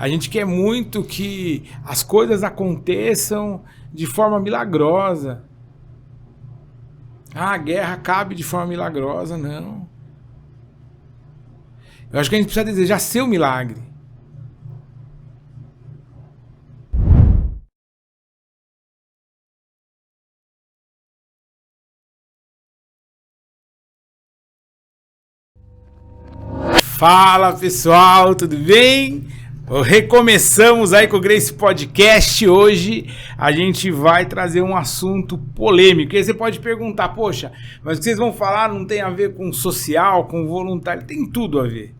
A gente quer muito que as coisas aconteçam de forma milagrosa. Ah, a guerra acabe de forma milagrosa, não. Eu acho que a gente precisa desejar seu milagre. Fala pessoal, tudo bem? Recomeçamos aí com o Grace Podcast. Hoje a gente vai trazer um assunto polêmico. E aí você pode perguntar, poxa, mas o que vocês vão falar não tem a ver com social, com voluntário? Tem tudo a ver,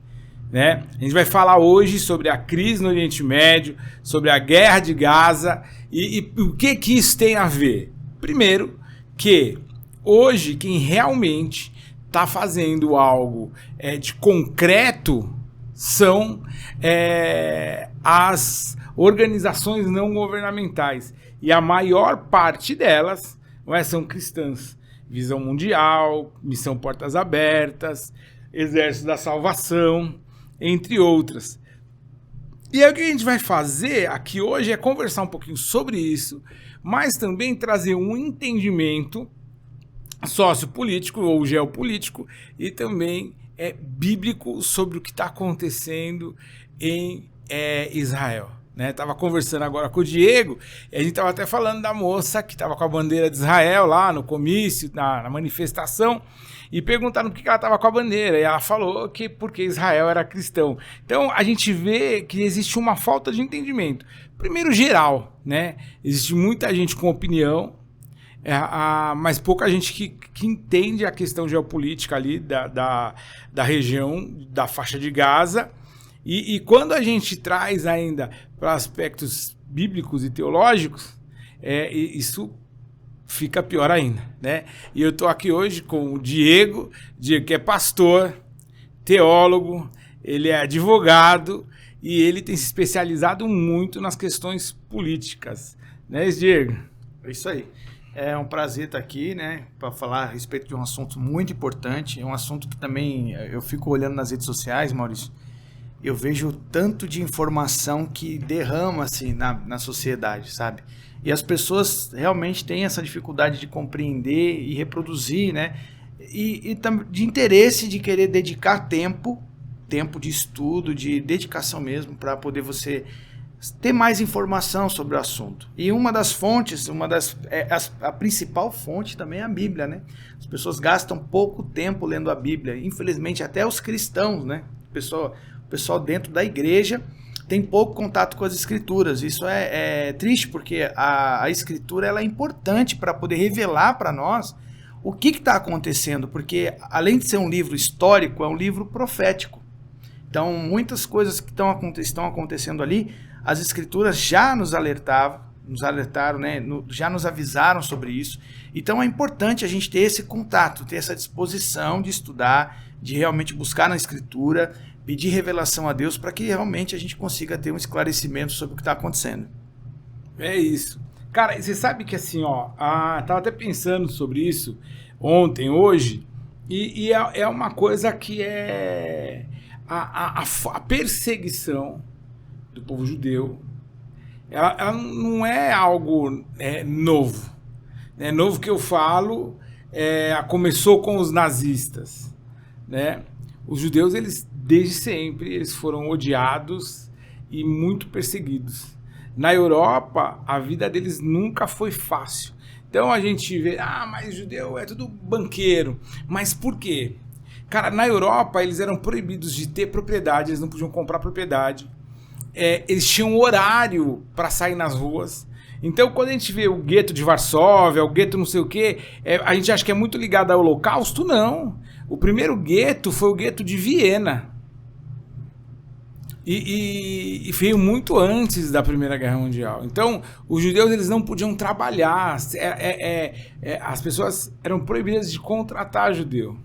né? A gente vai falar hoje sobre a crise no Oriente Médio, sobre a guerra de Gaza e o que isso tem a ver. Primeiro, que hoje quem realmente está fazendo algo de concreto são as organizações não governamentais. E a maior parte delas são cristãs. Visão Mundial, Missão Portas Abertas, Exército da Salvação, entre outras. E aí o que a gente vai fazer aqui hoje é conversar um pouquinho sobre isso, mas também trazer um entendimento sociopolítico ou geopolítico e também bíblico sobre o que está acontecendo em Israel. Tava conversando agora com o Diego e a gente estava até falando da moça que estava com a bandeira de Israel lá no comício, na manifestação, e perguntaram por que ela estava com a bandeira, e ela falou que porque Israel era cristão. Então a gente vê que existe uma falta de entendimento. Primeiro, geral, né? Existe muita gente com opinião, mas pouca gente que entende a questão geopolítica ali da região, da faixa de Gaza. E quando a gente traz ainda para aspectos bíblicos e teológicos, isso fica pior ainda, né? E eu estou aqui hoje com o Diego, que é pastor, teólogo, ele é advogado e ele tem se especializado muito nas questões políticas, né, Diego? É isso aí. É um prazer estar aqui, né, para falar a respeito de um assunto muito importante. É um assunto que também eu fico olhando nas redes sociais, Maurício. Eu vejo tanto de informação que derrama-se na sociedade, sabe? E as pessoas realmente têm essa dificuldade de compreender e reproduzir, né? E de interesse de querer dedicar tempo de estudo, de dedicação mesmo, para poder você ter mais informação sobre o assunto. E uma das fontes, a principal fonte também é a Bíblia, né? As pessoas gastam pouco tempo lendo a Bíblia, infelizmente até os cristãos, né? O pessoal dentro da igreja tem pouco contato com as escrituras. Isso é triste, porque a escritura ela é importante para poder revelar para nós o que está acontecendo, porque além de ser um livro histórico, é um livro profético. Então muitas coisas que estão acontecendo ali, as escrituras já nos alertaram, né? Já nos avisaram sobre isso. Então é importante a gente ter esse contato, ter essa disposição de estudar, de realmente buscar na escritura, pedir revelação a Deus para que realmente a gente consiga ter um esclarecimento sobre o que está acontecendo. É isso. Cara, você sabe que assim, tava até pensando sobre isso ontem, hoje, e é uma coisa que é a perseguição do povo judeu, ela não é algo novo. Novo que eu falo, começou com os nazistas, né? Os judeus, eles desde sempre, eles foram odiados e muito perseguidos. Na Europa, a vida deles nunca foi fácil. Então a gente vê, mas judeu é tudo banqueiro. Mas por quê? Cara, na Europa, eles eram proibidos de ter propriedade, eles não podiam comprar propriedade. Eles tinham horário para sair nas ruas. Então, quando a gente vê o gueto de Varsóvia, o gueto não sei o quê, a gente acha que é muito ligado ao Holocausto. Não. O primeiro gueto foi o gueto de Viena. E veio muito antes da Primeira Guerra Mundial. Então, os judeus eles não podiam trabalhar. As pessoas eram proibidas de contratar judeu.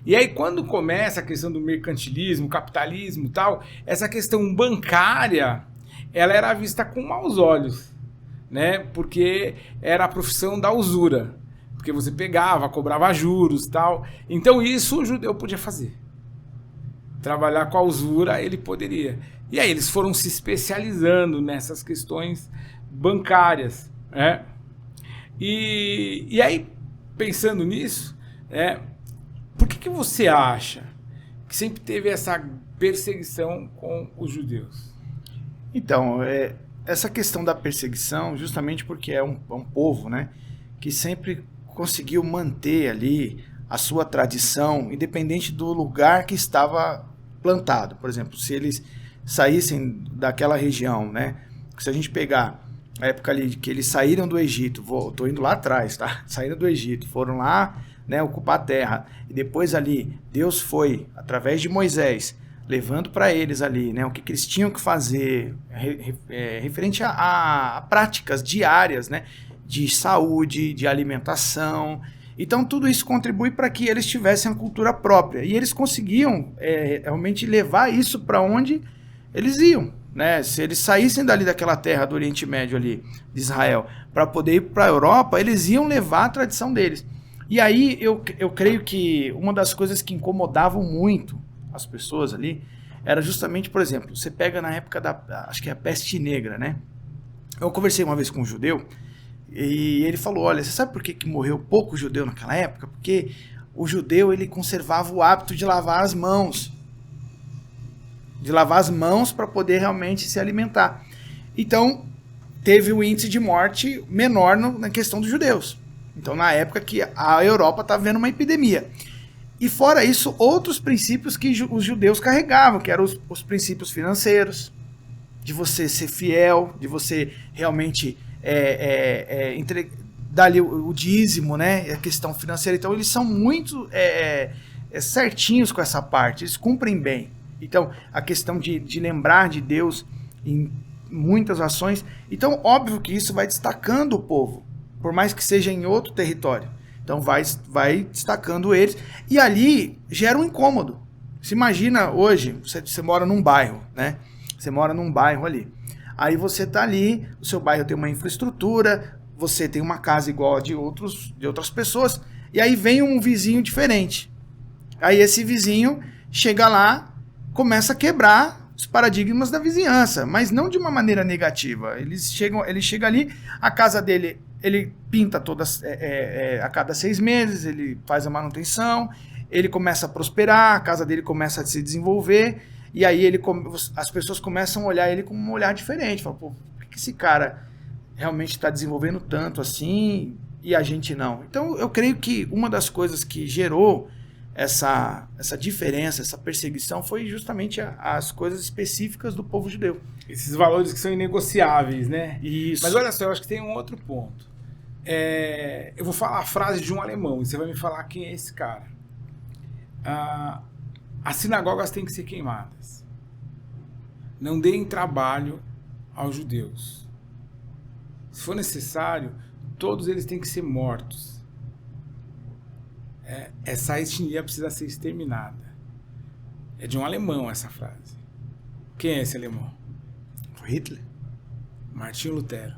E aí, quando começa a questão do mercantilismo, capitalismo e tal, essa questão bancária, ela era vista com maus olhos, né? Porque era a profissão da usura. Porque você pegava, cobrava juros e tal. Então, isso o judeu podia fazer. Trabalhar com a usura, ele poderia. E aí eles foram se especializando nessas questões bancárias, né? E aí, pensando nisso, por que você acha que sempre teve essa perseguição com os judeus? Então, essa questão da perseguição, justamente porque é um povo, né, que sempre conseguiu manter ali a sua tradição, independente do lugar que estava plantado. Por exemplo, se eles saíssem daquela região, né, se a gente pegar a época ali que eles saíram do Egito, estou indo lá atrás, tá? Saíram do Egito, foram lá, né, ocupar a terra, e depois ali Deus foi, através de Moisés, levando para eles ali, né, o que eles tinham que fazer referente a práticas diárias, né, de saúde, de alimentação. Então tudo isso contribui para que eles tivessem a cultura própria, e eles conseguiam realmente levar isso para onde eles iam, né? Se eles saíssem dali daquela terra do Oriente Médio ali, de Israel, para poder ir para a Europa, eles iam levar a tradição deles. E aí eu creio que uma das coisas que incomodavam muito as pessoas ali era justamente, por exemplo, você pega na época acho que é a peste negra, né? Eu conversei uma vez com um judeu e ele falou, olha, você sabe por que morreu pouco judeu naquela época? Porque o judeu, ele conservava o hábito de lavar as mãos. Para poder realmente se alimentar. Então, teve o índice de morte menor na questão dos judeus. Então, na época que a Europa estava vendo uma epidemia. E fora isso, outros princípios que os judeus carregavam, que eram os princípios financeiros, de você ser fiel, de você realmente dar ali o dízimo, né? A questão financeira. Então, eles são muito certinhos com essa parte, eles cumprem bem. Então, a questão de lembrar de Deus em muitas ações. Então, óbvio que isso vai destacando o povo, por mais que seja em outro território. Então, vai destacando eles. E ali gera um incômodo. Se imagina hoje, você mora num bairro, né? Você mora num bairro ali. Aí você está ali, o seu bairro tem uma infraestrutura, você tem uma casa igual a de outras pessoas, e aí vem um vizinho diferente. Aí esse vizinho chega lá, começa a quebrar os paradigmas da vizinhança, mas não de uma maneira negativa. Ele chega ali, a casa dele, ele pinta a cada 6 meses, ele faz a manutenção, ele começa a prosperar, a casa dele começa a se desenvolver, e aí as pessoas começam a olhar ele com um olhar diferente. Falam, pô, por que esse cara realmente está desenvolvendo tanto assim e a gente não? Então eu creio que uma das coisas que gerou essa diferença, essa perseguição, foi justamente as coisas específicas do povo judeu. Esses valores que são inegociáveis, né? Isso. Mas olha só, eu acho que tem um outro ponto. Eu vou falar a frase de um alemão e você vai me falar quem é esse cara. As sinagogas têm que ser queimadas. Não deem trabalho aos judeus. Se for necessário, todos eles têm que ser mortos. Essa etnia precisa ser exterminada. É de um alemão essa frase. Quem é esse alemão? Foi Hitler. Martinho Lutero.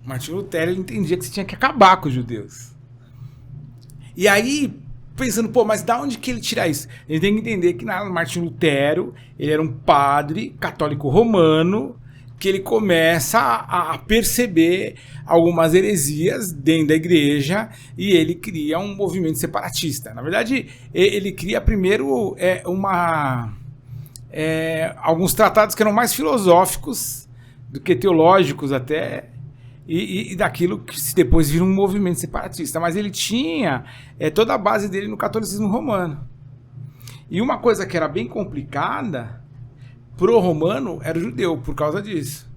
Martinho Lutero, ele entendia que você tinha que acabar com os judeus. E aí, pensando, pô, mas da onde que ele tira isso? Ele tem que entender que Martinho Lutero, ele era um padre católico romano, que ele começa a perceber algumas heresias dentro da igreja e ele cria um movimento separatista. Na verdade, ele cria primeiro alguns tratados que eram mais filosóficos do que teológicos até, e daquilo que depois vira um movimento separatista. Mas ele tinha toda a base dele no catolicismo romano. E uma coisa que era bem complicada pro romano era o judeu, por causa disso.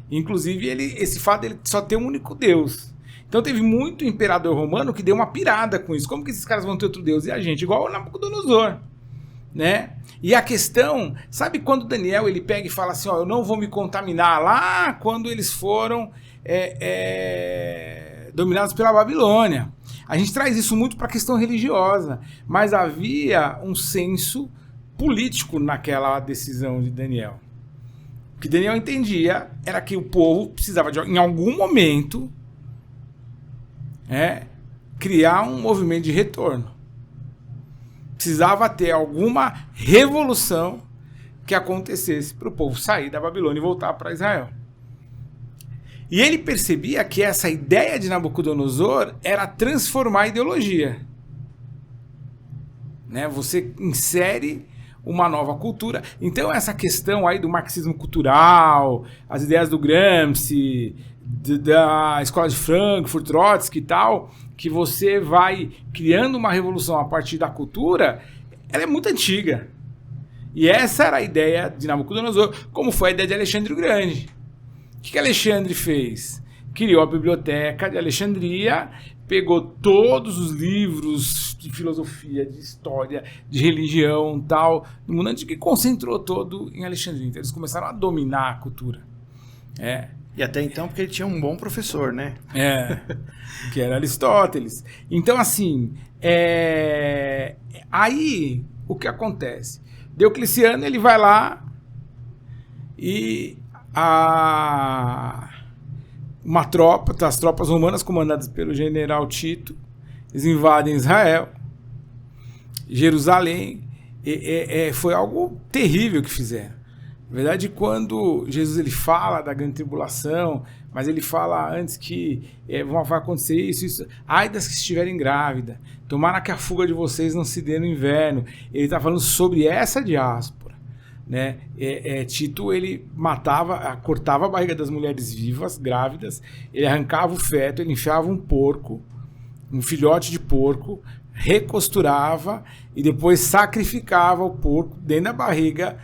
Inclusive, esse fato dele só ter um único Deus. Então teve muito imperador romano que deu uma pirada com isso. Como que esses caras vão ter outro Deus e a gente? Igual o Nabucodonosor, né? E a questão, sabe quando Daniel ele pega e fala assim, ó, eu não vou me contaminar lá quando eles foram dominados pela Babilônia. A gente traz isso muito para a questão religiosa, mas havia um senso político naquela decisão de Daniel. O que Daniel entendia era que o povo precisava, em algum momento, criar um movimento de retorno. precisava ter alguma revolução que acontecesse para o povo sair da Babilônia e voltar para Israel. E ele percebia que essa ideia de Nabucodonosor era transformar a ideologia. Né? Você insere uma nova cultura. Então essa questão aí do marxismo cultural, as ideias do Gramsci, da escola de Frankfurt, Trotsky e tal, que você vai criando uma revolução a partir da cultura, ela é muito antiga. E essa era a ideia de Nabucodonosor, como foi a ideia de Alexandre o Grande. O que Alexandre fez? Criou a Biblioteca de Alexandria, pegou todos os livros de filosofia, de história, de religião, tal, do mundo antigo, e concentrou todo em Alexandria. Então eles começaram a dominar a cultura. E até então porque ele tinha um bom professor, né? Que era Aristóteles. Então, assim, aí o que acontece? Diocleciano, ele vai lá e as tropas romanas comandadas pelo general Tito, eles invadem Israel, Jerusalém, foi algo terrível que fizeram. Na verdade, quando Jesus ele fala da grande tribulação, mas ele fala antes que vai acontecer isso, ai das que estiverem grávidas, tomara que a fuga de vocês não se dê no inverno. Ele está falando sobre essa diáspora. Né? Tito ele cortava a barriga das mulheres vivas, grávidas, ele arrancava o feto, ele enfiava um filhote de porco, recosturava e depois sacrificava o porco dentro da barriga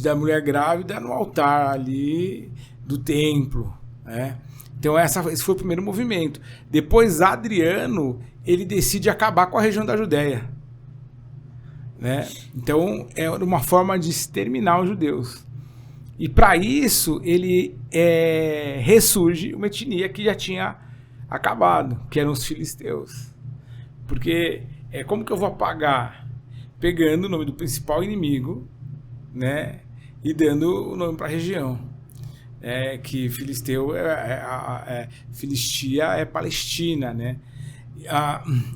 da mulher grávida no altar ali do templo. Né? Então esse foi o primeiro movimento. Depois Adriano ele decide acabar com a região da Judéia. Né? Então é uma forma de exterminar os judeus. E para isso ele ressurge uma etnia que já tinha acabado, que eram os filisteus. Porque como que eu vou apagar? Pegando o nome do principal inimigo, né? E dando o nome para a região. Que Filisteu Filistia é Palestina, né?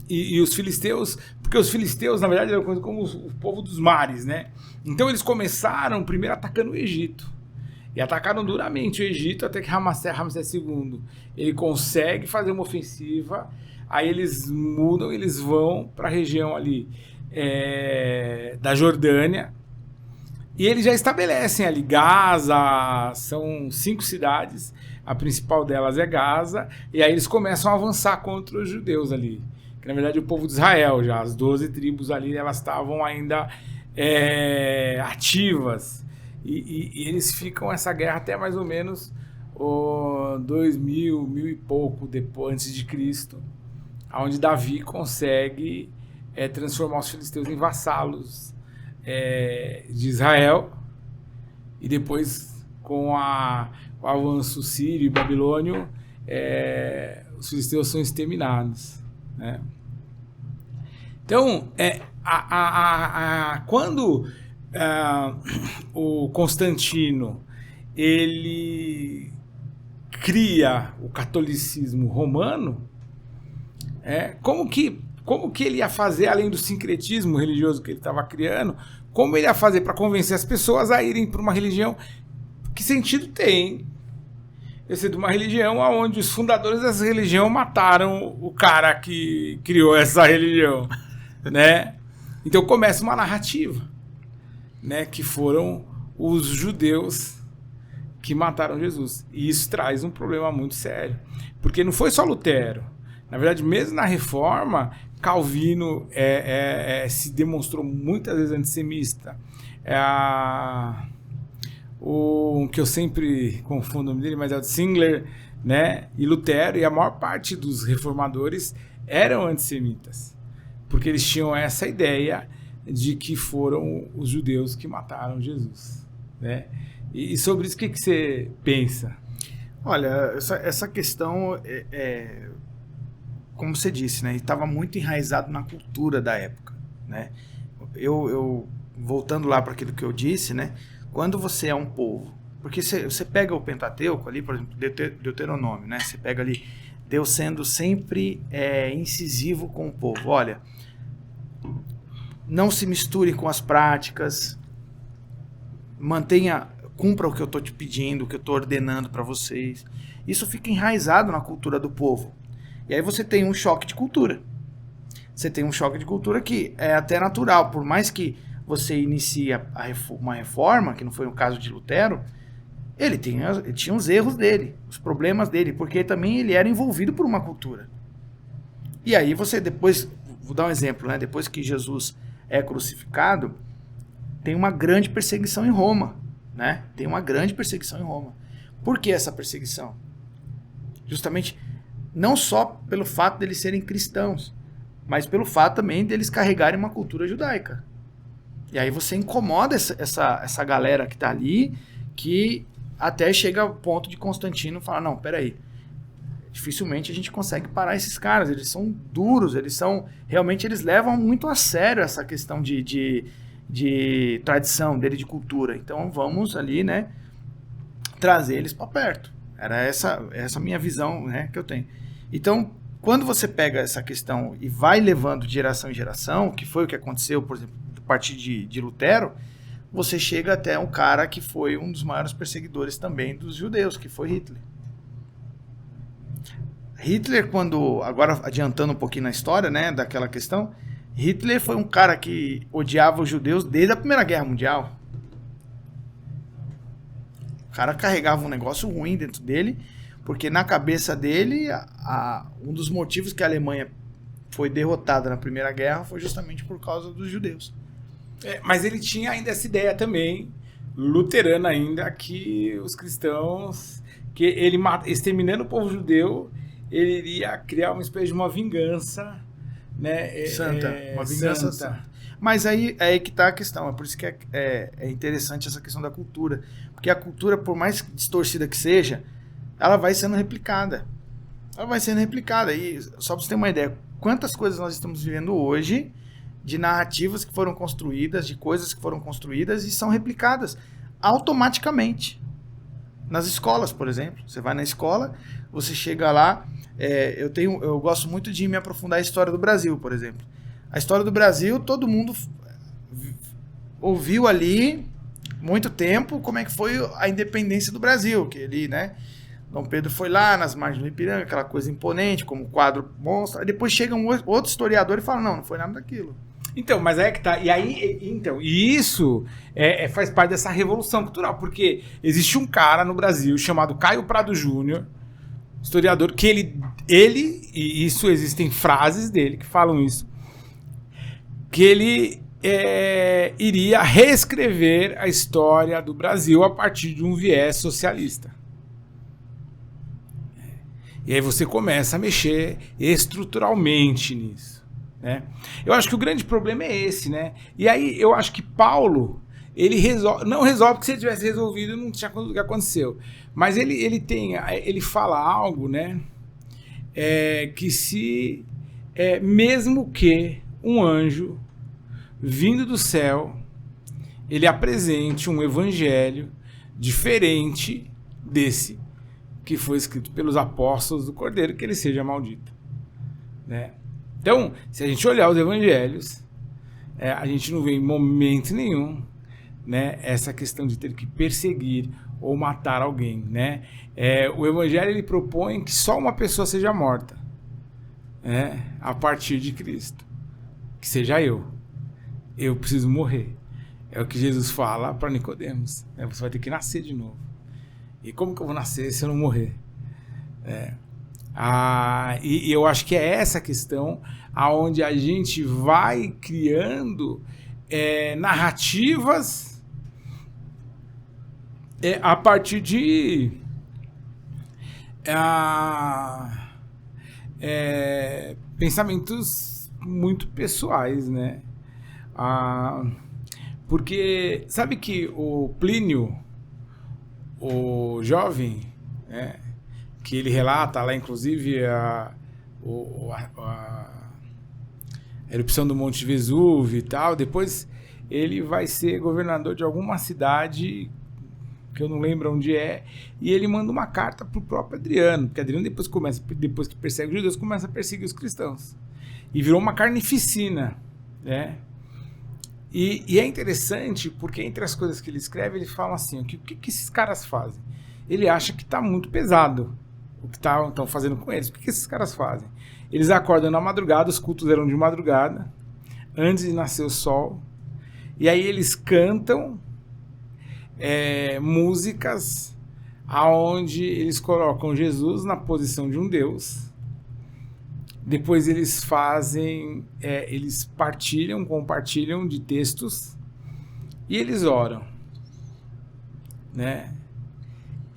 E os filisteus, porque os filisteus na verdade eram como o povo dos mares, né? Então eles começaram primeiro atacando o Egito e atacaram duramente o Egito até que Ramsés II ele consegue fazer uma ofensiva, aí eles mudam, eles vão para a região ali da Jordânia e eles já estabelecem ali Gaza, são 5 cidades. A principal delas é Gaza, e aí eles começam a avançar contra os judeus ali. Que na verdade o povo de Israel, já as 12 tribos ali, elas estavam ainda ativas. E eles ficam essa guerra até mais ou menos 2000, 1000 e pouco depois, antes de Cristo, onde Davi consegue transformar os filisteus em vassalos de Israel, e depois com o avanço sírio e babilônio, os filisteus são exterminados. Né? Então, quando o Constantino ele cria o catolicismo romano, como que ele ia fazer, além do sincretismo religioso que ele estava criando, como ele ia fazer para convencer as pessoas a irem para uma religião? Que sentido tem eu ser de uma religião onde os fundadores dessa religião mataram o cara que criou essa religião, né? Então começa uma narrativa, né, que foram os judeus que mataram Jesus. E isso traz um problema muito sério, porque não foi só Lutero. Na verdade, mesmo na Reforma, Calvino se demonstrou muitas vezes antissemita. O que eu sempre confundo o nome dele, mas é o Zwingli, né? E Lutero, e a maior parte dos reformadores eram antissemitas, porque eles tinham essa ideia de que foram os judeus que mataram Jesus, né? E sobre isso, o que você pensa? Olha, essa questão, como você disse, né? Estava muito enraizado na cultura da época, né? Eu voltando lá para aquilo que eu disse, né? Quando você é um povo, porque você pega o Pentateuco ali, por exemplo, Deuteronômio, né? Você pega ali Deus sendo sempre incisivo com o povo. Olha, não se misture com as práticas, cumpra o que eu estou te pedindo, o que eu estou ordenando para vocês. Isso fica enraizado na cultura do povo. E aí você tem um choque de cultura. Você tem um choque de cultura que é até natural, por mais que você inicie uma reforma, que não foi o caso de Lutero, ele tinha os erros dele, os problemas dele, porque também ele era envolvido por uma cultura. E aí você depois, vou dar um exemplo, né? Depois que Jesus é crucificado, tem uma grande perseguição em Roma, né? Tem uma grande perseguição em Roma. Por que essa perseguição? Justamente não só pelo fato deles serem cristãos, mas pelo fato também deles carregarem uma cultura judaica. E aí você incomoda essa galera que está ali, que até chega ao ponto de Constantino falar, não, peraí, dificilmente a gente consegue parar esses caras, eles são duros, realmente eles levam muito a sério essa questão de tradição dele, de cultura. Então vamos ali, né, trazer eles para perto. Era essa minha visão, né, que eu tenho. Então, quando você pega essa questão e vai levando de geração em geração, que foi o que aconteceu, por exemplo, a partir de Lutero, você chega até um cara que foi um dos maiores perseguidores também dos judeus, que foi Hitler. Hitler, agora adiantando um pouquinho na história, né, daquela questão, Hitler foi um cara que odiava os judeus desde a Primeira Guerra Mundial. O cara carregava um negócio ruim dentro dele, porque na cabeça dele, um dos motivos que a Alemanha foi derrotada na Primeira Guerra foi justamente por causa dos judeus. Mas ele tinha ainda essa ideia também, luterana ainda, que os cristãos, que ele exterminando o povo judeu, ele iria criar uma espécie de uma vingança, né? Uma vingança santa. Mas aí que está a questão, é por isso que é interessante essa questão da cultura, porque a cultura, por mais distorcida que seja, ela vai sendo replicada. E só para você ter uma ideia, quantas coisas nós estamos vivendo hoje, de narrativas que foram construídas, de coisas que foram construídas e são replicadas automaticamente. Nas escolas, por exemplo. Você vai na escola, você chega lá, eu gosto muito de me aprofundar a história do Brasil, por exemplo. A história do Brasil, todo mundo ouviu ali, muito tempo, como é que foi a independência do Brasil, que ele, né, Dom Pedro foi lá nas margens do Ipiranga, aquela coisa imponente, como quadro monstro, aí depois chega um outro historiador e fala, não foi nada daquilo. Então, mas aí é que tá. E aí, então, e isso faz parte dessa revolução cultural, porque existe um cara no Brasil chamado Caio Prado Júnior, historiador, que ele, e isso existem frases dele que falam isso, que ele iria reescrever a história do Brasil a partir de um viés socialista. E aí você começa a mexer estruturalmente nisso. Né? Eu acho que o grande problema é esse, né? E aí eu acho que Paulo, ele não resolve, porque se ele tivesse resolvido não tinha acontecido o que aconteceu. Mas ele fala algo, né? Que se mesmo que um anjo vindo do céu, ele apresente um evangelho diferente desse que foi escrito pelos apóstolos do Cordeiro, que ele seja maldito, né? Então, se a gente olhar os evangelhos, a gente não vê em momento nenhum, né, essa questão de ter que perseguir ou matar alguém, né? O evangelho ele propõe que só uma pessoa seja morta, né, a partir de Cristo, que seja eu. Eu preciso morrer. É o que Jesus fala para Nicodemos, né? Você vai ter que nascer de novo. E como que eu vou nascer se eu não morrer? E eu acho que é essa questão aonde a gente vai criando narrativas a partir de pensamentos muito pessoais, né? Porque sabe que o Plínio, o jovem, que ele relata lá, inclusive, a erupção do Monte Vesúvio e tal, depois ele vai ser governador de alguma cidade que eu não lembro onde é, e ele manda uma carta pro próprio Adriano, porque Adriano depois que persegue os judeus, começa a perseguir os cristãos. E virou uma carnificina, né? E é interessante porque entre as coisas que ele escreve, ele fala assim, o que esses caras fazem? Ele acha que está muito pesado o que estão fazendo com eles. O que esses caras fazem? Eles acordam na madrugada, os cultos eram de madrugada, antes de nascer o sol, e aí eles cantam músicas aonde eles colocam Jesus na posição de um Deus. Depois eles eles compartilham de textos e eles oram, né?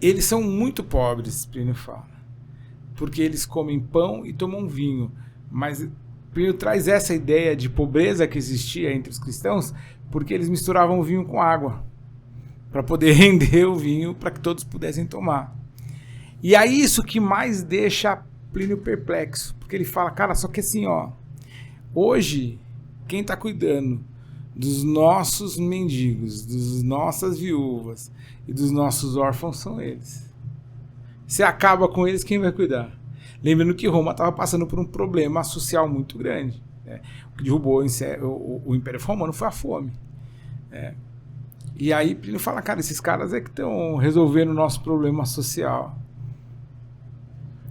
Eles são muito pobres, Plínio fala, porque eles comem pão e tomam vinho, mas Plínio traz essa ideia de pobreza que existia entre os cristãos, porque eles misturavam vinho com água, para poder render o vinho, para que todos pudessem tomar. E é isso que mais deixa Plínio perplexo, porque ele fala, cara, só que assim, ó, hoje, quem está cuidando dos nossos mendigos, das nossas viúvas e dos nossos órfãos são eles. Se acaba com eles, quem vai cuidar? Lembrando que Roma estava passando por um problema social muito grande, né? O que derrubou o Império Romano foi a fome. E aí Plínio fala, cara, esses caras que estão resolvendo o nosso problema social.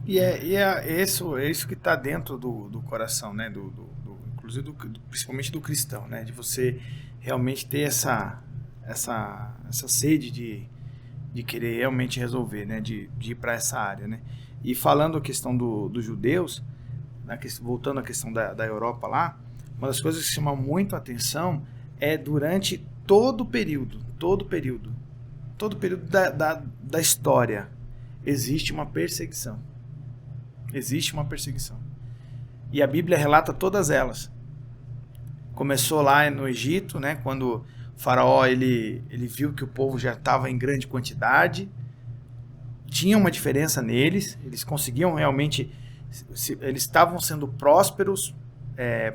E é isso que está dentro do coração, né? Inclusive principalmente do cristão, né? De você realmente ter essa sede de querer realmente resolver, né? De ir para essa área, né? E falando a questão dos judeus, voltando à questão da Europa lá, uma das coisas que chama muito a atenção é durante todo o período da história existe uma perseguição. Existe uma perseguição. E a Bíblia relata todas elas. Começou lá no Egito, né, quando o faraó ele viu que o povo já estava em grande quantidade. Tinha uma diferença neles. Eles conseguiam realmente... Eles estavam sendo prósperos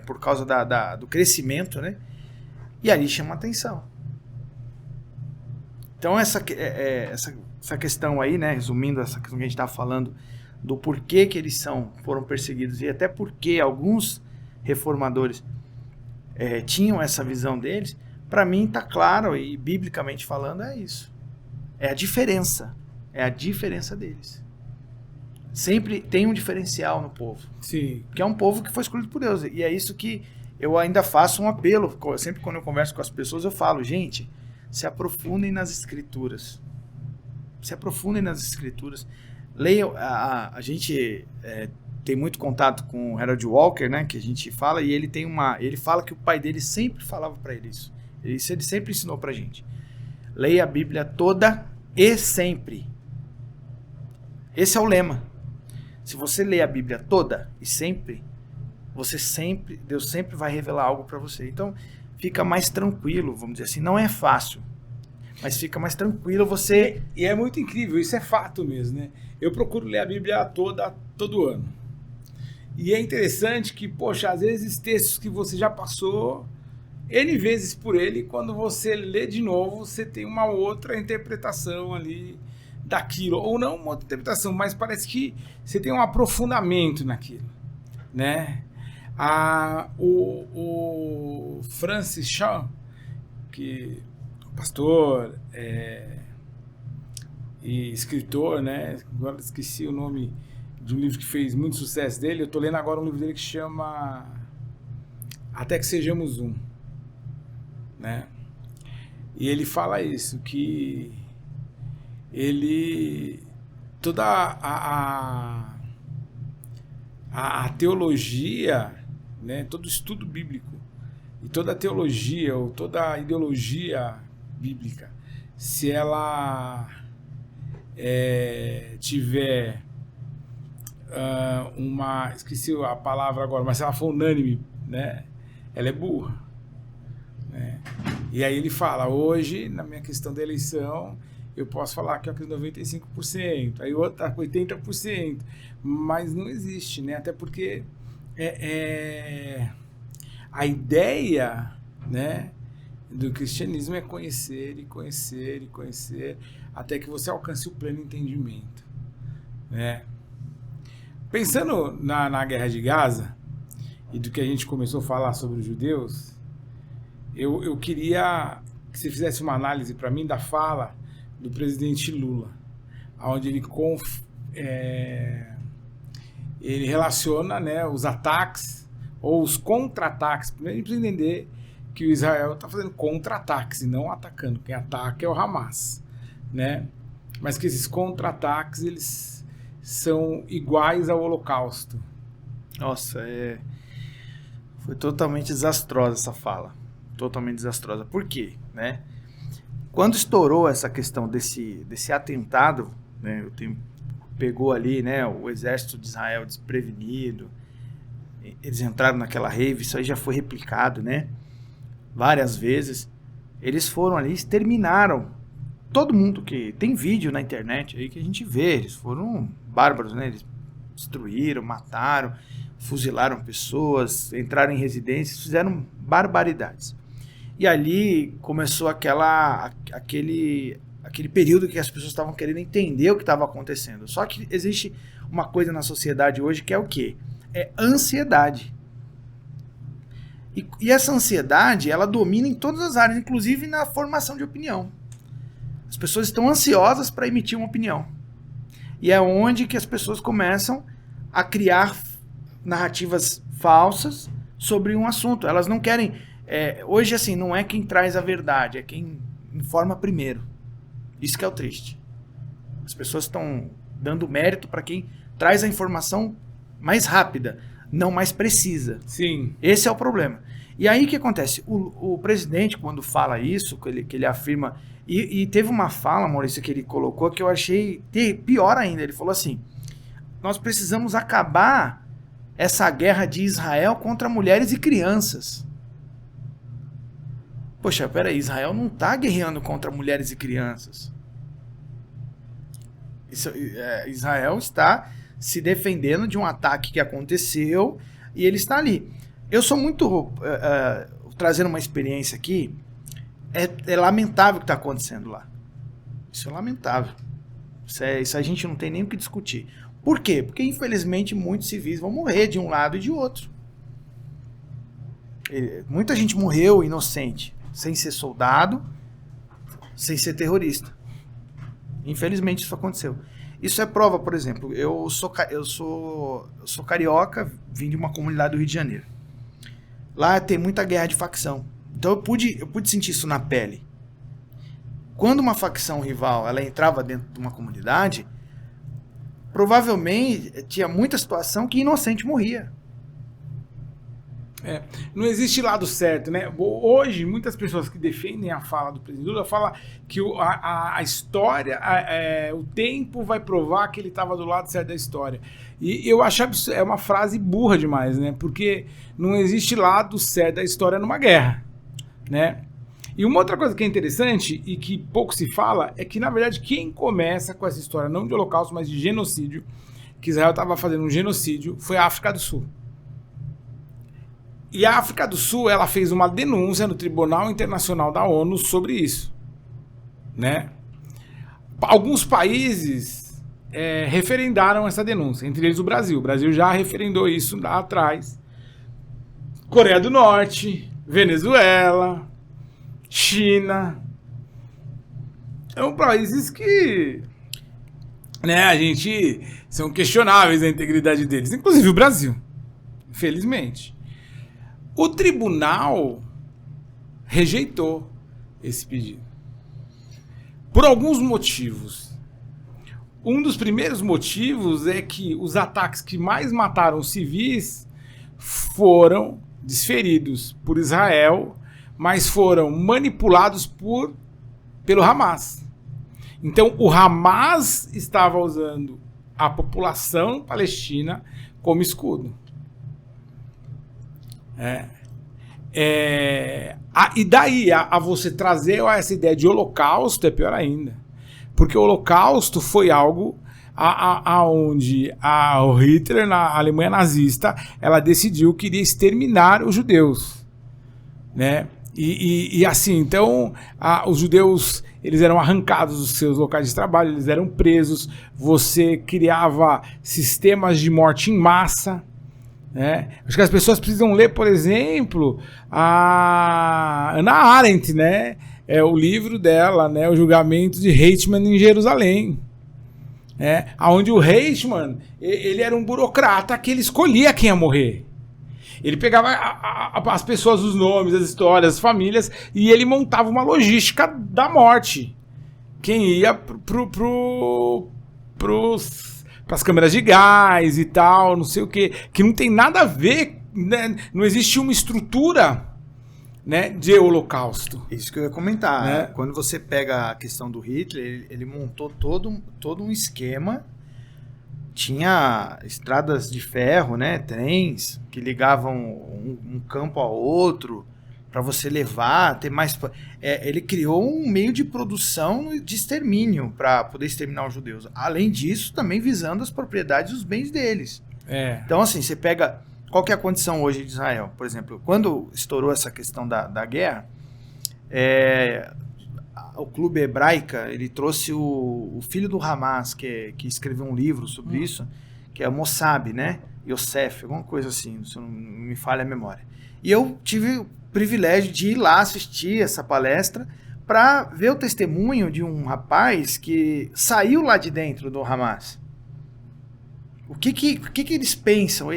por causa do crescimento, né? E ali chama atenção. Então essa questão aí, né, resumindo essa questão que a gente estava falando, do porquê que eles foram perseguidos e até porque alguns reformadores tinham essa visão deles, para mim está claro, e biblicamente falando é isso. É a diferença deles. Sempre tem um diferencial no povo. Sim. Que é um povo que foi escolhido por Deus. E é isso que eu ainda faço um apelo. Sempre quando eu converso com as pessoas, eu falo, gente, se aprofundem nas escrituras. Se aprofundem nas escrituras. Leiam, a gente tem muito contato com o Harold Walker, né, que a gente fala, e ele fala que o pai dele sempre falava para ele isso. Ele sempre ensinou pra gente. Leia a Bíblia toda e sempre. Esse é o lema. Se você ler a Bíblia toda e sempre, Deus sempre vai revelar algo para você. Então, fica mais tranquilo, vamos dizer assim. Não é fácil, mas fica mais tranquilo você... E é muito incrível, isso é fato mesmo, né? Eu procuro ler a Bíblia todo ano. E é interessante que, poxa, às vezes textos que você já passou N vezes por ele, quando você lê de novo, você tem uma outra interpretação ali daquilo. Ou não uma outra interpretação, mas parece que você tem um aprofundamento naquilo, né? O Francis Chan, que é pastor e escritor, né? Agora esqueci o nome de um livro que fez muito sucesso dele. Eu estou lendo agora um livro dele que chama Até que Sejamos Um, né? E ele fala isso, que toda a teologia, né, todo estudo bíblico e toda a teologia ou toda a ideologia bíblica, se ela tiver esqueci a palavra agora, mas se ela for unânime, né, ela é burra, né? E aí ele fala, hoje, na minha questão da eleição, eu posso falar que eu acredito 95%, aí outra 80%, mas não existe, né? Até porque a ideia, né, do cristianismo é conhecer e conhecer e conhecer até que você alcance o pleno entendimento, né? Pensando na guerra de Gaza e do que a gente começou a falar sobre os judeus, eu queria que você fizesse uma análise para mim da fala do presidente Lula, onde ele relaciona, né, os ataques ou os contra-ataques. Primeiro a gente precisa entender que o Israel está fazendo contra-ataques e não atacando. Quem ataca é o Hamas, né? Mas que esses contra-ataques eles são iguais ao Holocausto. Nossa, foi totalmente desastrosa essa fala. Totalmente desastrosa. Por quê? Né? Quando estourou essa questão desse atentado, né, pegou ali, né, o exército de Israel desprevenido, eles entraram naquela rave, isso aí já foi replicado, né, várias vezes. Eles foram ali, exterminaram todo mundo, que tem vídeo na internet aí que a gente vê, eles foram bárbaros, né, eles destruíram, mataram, fuzilaram pessoas, entraram em residências, fizeram barbaridades. E ali começou aquele período que as pessoas estavam querendo entender o que estava acontecendo. Só que existe uma coisa na sociedade hoje que é o quê? É ansiedade. E essa ansiedade, ela domina em todas as áreas, inclusive na formação de opinião. As pessoas estão ansiosas para emitir uma opinião. E é onde que as pessoas começam a criar narrativas falsas sobre um assunto. Elas não querem... hoje, assim, não é quem traz a verdade, é quem informa primeiro. Isso que é o triste. As pessoas estão dando mérito para quem traz a informação mais rápida, não mais precisa. Sim. Esse é o problema. E aí o que acontece? O presidente, quando fala isso, que ele afirma... E teve uma fala, Maurício, que ele colocou que eu achei pior ainda. Ele falou assim, nós precisamos acabar essa guerra de Israel contra mulheres e crianças. Poxa, peraí, Israel não está guerreando contra mulheres e crianças. Israel está se defendendo de um ataque que aconteceu e ele está ali. Eu sou muito... trazendo uma experiência aqui, é lamentável o que está acontecendo lá. Isso é lamentável. Isso a gente não tem nem o que discutir. Por quê? Porque, infelizmente, muitos civis vão morrer de um lado e de outro. Muita gente morreu inocente, sem ser soldado, sem ser terrorista. Infelizmente, isso aconteceu. Isso é prova, por exemplo, eu sou carioca, vim de uma comunidade do Rio de Janeiro. Lá tem muita guerra de facção. Então eu pude sentir isso na pele. Quando uma facção rival ela entrava dentro de uma comunidade, provavelmente tinha muita situação que inocente morria. Não existe lado certo, né? Hoje, muitas pessoas que defendem a fala do presidente Lula falam que a história, o tempo vai provar que ele estava do lado certo da história. E eu acho é uma frase burra demais, né? Porque não existe lado certo da história numa guerra, né? E uma outra coisa que é interessante e que pouco se fala é que, na verdade, quem começa com essa história, não de holocausto, mas de genocídio, que Israel estava fazendo um genocídio, foi a África do Sul. E a África do Sul, ela fez uma denúncia no Tribunal Internacional da ONU sobre isso, né? Alguns países referendaram essa denúncia, entre eles o Brasil. O Brasil já referendou isso lá atrás. Coreia do Norte, Venezuela, China. São países que, né, a gente... são questionáveis a integridade deles, inclusive o Brasil, infelizmente. O tribunal rejeitou esse pedido. Por alguns motivos. Um dos primeiros motivos é que os ataques que mais mataram civis foram desferidos por Israel, mas foram manipulados pelo Hamas. Então o Hamas estava usando a população palestina como escudo. E daí a você trazer essa ideia de holocausto é pior ainda, porque o holocausto foi algo aonde o Hitler, na Alemanha nazista, ela decidiu que iria exterminar os judeus, né? E assim, então os judeus, eles eram arrancados dos seus locais de trabalho, eles eram presos, você criava sistemas de morte em massa, Acho que as pessoas precisam ler, por exemplo, a Hannah Arendt, né? O livro dela, né? O Julgamento de Eichmann em Jerusalém. Onde o Eichmann, ele era um burocrata que ele escolhia quem ia morrer. Ele pegava as pessoas, os nomes, as histórias, as famílias, e ele montava uma logística da morte. Quem ia pras câmeras de gás e tal, não sei o quê. Que não tem nada a ver, né? Não existe uma estrutura, né, de holocausto. Isso que eu ia comentar. Né? Quando você pega a questão do Hitler, ele montou todo um esquema. Tinha estradas de ferro, né, trens que ligavam um campo ao outro para você levar, ter mais... ele criou um meio de produção de extermínio para poder exterminar os judeus. Além disso, também visando as propriedades e os bens deles. Então, assim, você pega... Qual que é a condição hoje de Israel? Por exemplo, quando estourou essa questão da guerra, o Clube Hebraica, ele trouxe o filho do Hamas, que escreveu um livro sobre isso, que é o Mossab, né? Yosef, alguma coisa assim, se não me falha a memória. E eu tive o privilégio de ir lá assistir essa palestra para ver o testemunho de um rapaz que saiu lá de dentro do Hamas. O que eles pensam?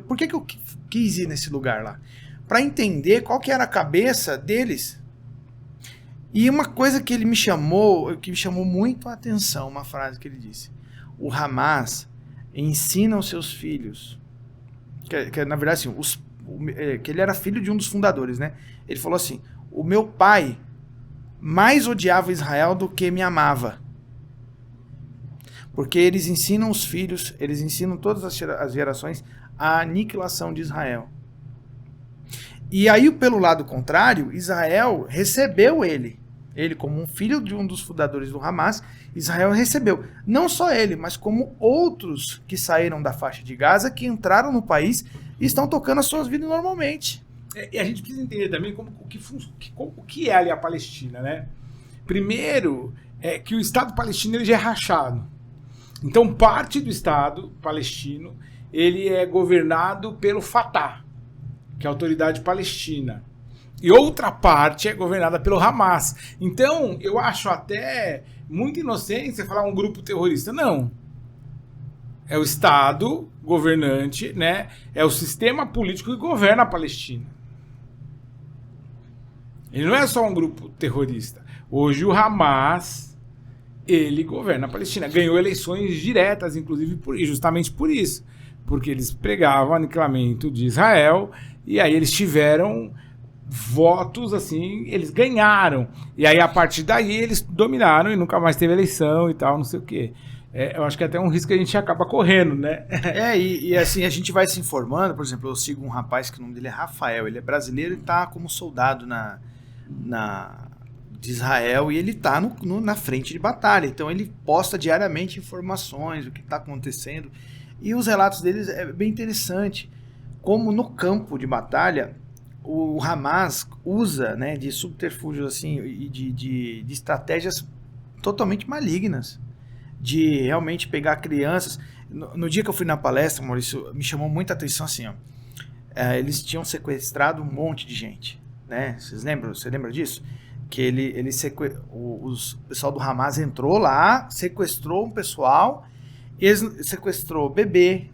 Por que eu quis ir nesse lugar lá? Para entender qual que era a cabeça deles. E uma coisa que me chamou muito a atenção, uma frase que ele disse: o Hamas ensina os seus filhos, que na verdade assim, que ele era filho de um dos fundadores, né? Ele falou assim: o meu pai mais odiava Israel do que me amava. Porque eles ensinam os filhos, eles ensinam todas as gerações a aniquilação de Israel. E aí, pelo lado contrário, Israel recebeu ele como um filho de um dos fundadores do Hamas. Israel recebeu, não só ele, mas como outros que saíram da faixa de Gaza, que entraram no país e estão tocando as suas vidas normalmente. E a gente precisa entender também o que é ali a Palestina, né? Primeiro, que o Estado palestino ele já é rachado. Então, parte do Estado palestino, ele é governado pelo Fatah, que é a autoridade palestina. E outra parte é governada pelo Hamas. Então, eu acho até muita inocência falar um grupo terrorista. Não. É o Estado governante, né? É o sistema político que governa a Palestina. Ele não é só um grupo terrorista. Hoje o Hamas, ele governa a Palestina. Ganhou eleições diretas, inclusive, justamente por isso. Porque eles pregavam o aniquilamento de Israel e aí eles tiveram votos, assim, eles ganharam. E aí, a partir daí, eles dominaram e nunca mais teve eleição e tal, não sei o quê. Eu acho que é até um risco que a gente acaba correndo, né? E assim, a gente vai se informando. Por exemplo, eu sigo um rapaz que o nome dele é Rafael, ele é brasileiro e tá como soldado de Israel e ele tá na frente de batalha. Então, ele posta diariamente informações, o que está acontecendo. E os relatos deles é bem interessante. Como no campo de batalha, o Hamas usa, né, de subterfúgios assim, e de estratégias totalmente malignas, de realmente pegar crianças. No dia que eu fui na palestra, Maurício, me chamou muita atenção assim, ó, eles tinham sequestrado um monte de gente, né? Você lembra disso? Que o pessoal do Hamas entrou lá, sequestrou um pessoal, sequestrou bebê,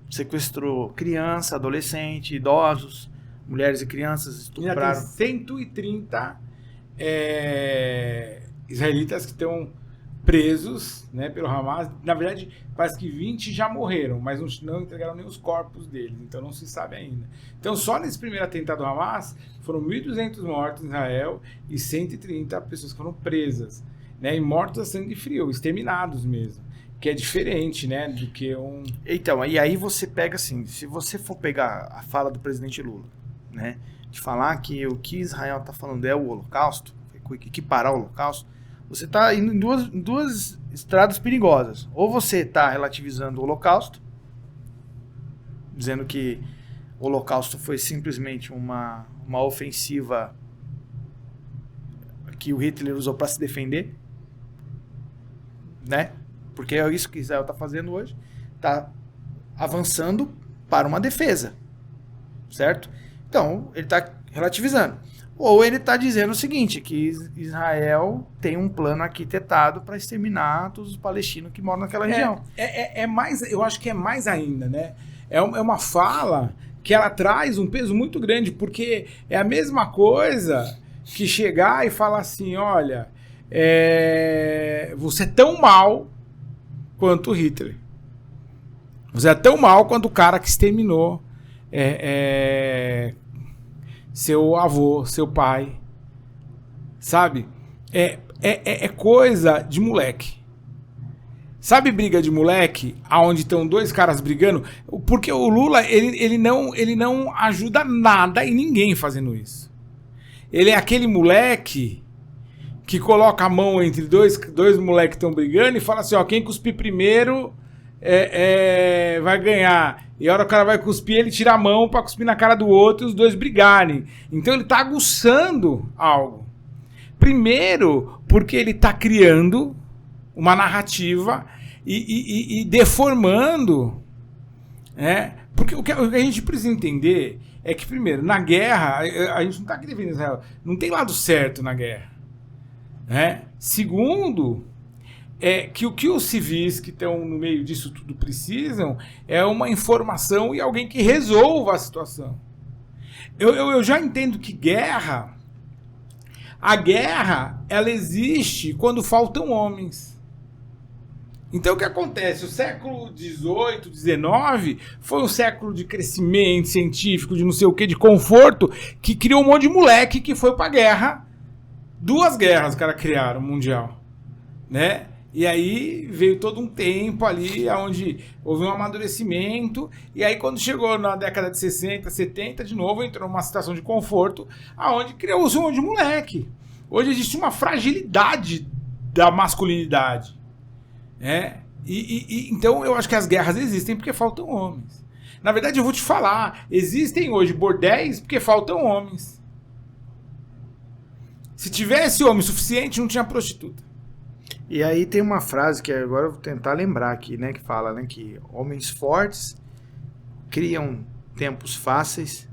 sequestrou criança, adolescente, idosos, mulheres e crianças, estupraram. Tem 130 israelitas que estão presos, né, pelo Hamas. Na verdade, parece que 20 já morreram, mas não entregaram nem os corpos deles, então não se sabe ainda. Então, só nesse primeiro atentado do Hamas, foram 1.200 mortos em Israel e 130 pessoas foram presas, né, e mortos a sangue frio, exterminados mesmo. Que é diferente, né, do que um... Então, e aí você pega assim, se você for pegar a fala do presidente Lula, né, de falar que o que Israel está falando é o Holocausto, equiparar o Holocausto, você está indo em duas estradas perigosas. Ou você está relativizando o Holocausto, dizendo que o Holocausto foi simplesmente uma ofensiva que o Hitler usou para se defender, né? Porque é isso que Israel está fazendo hoje, está avançando para uma defesa, certo? Então, ele está relativizando. Ou ele está dizendo o seguinte, que Israel tem um plano arquitetado para exterminar todos os palestinos que moram naquela região. É mais, eu acho que é mais ainda, né? É uma fala que ela traz um peso muito grande, porque é a mesma coisa que chegar e falar assim, olha, você é tão mal quanto Hitler. Você é tão mal quanto o cara que exterminou seu avô, seu pai. Sabe? É coisa de moleque. Sabe briga de moleque? Onde estão dois caras brigando? Porque o Lula, ele não ajuda nada e ninguém fazendo isso. Ele é aquele moleque que coloca a mão entre dois moleques que estão brigando e fala assim, ó, quem cuspir primeiro vai ganhar. E a hora que o cara vai cuspir, ele tira a mão pra cuspir na cara do outro e os dois brigarem. Então ele tá aguçando algo. Primeiro, porque ele tá criando uma narrativa e deformando. Porque o que a gente precisa entender é que, primeiro, na guerra, a gente não tá aqui defendendo Israel. Não tem lado certo na guerra. Segundo, que o que os civis que estão no meio disso tudo precisam é uma informação e alguém que resolva a situação. Eu já entendo que a guerra, ela existe quando faltam homens. Então o que acontece? O século XVIII, XIX foi um século de crescimento científico, de não sei o que, de conforto, que criou um monte de moleque que foi pra guerra. 2 guerras os caras criaram, mundial. Né? E aí veio todo um tempo ali onde houve um amadurecimento, e aí quando chegou na década de 60, 70, de novo entrou numa situação de conforto, aonde criou-se um monte de moleque. Hoje existe uma fragilidade da masculinidade. Então eu acho que as guerras existem porque faltam homens. Na verdade eu vou te falar, existem hoje bordéis porque faltam homens. Se tivesse homem suficiente, não tinha prostituta. E aí tem uma frase que agora eu vou tentar lembrar aqui, né? Que fala, né, que homens fortes criam tempos fáceis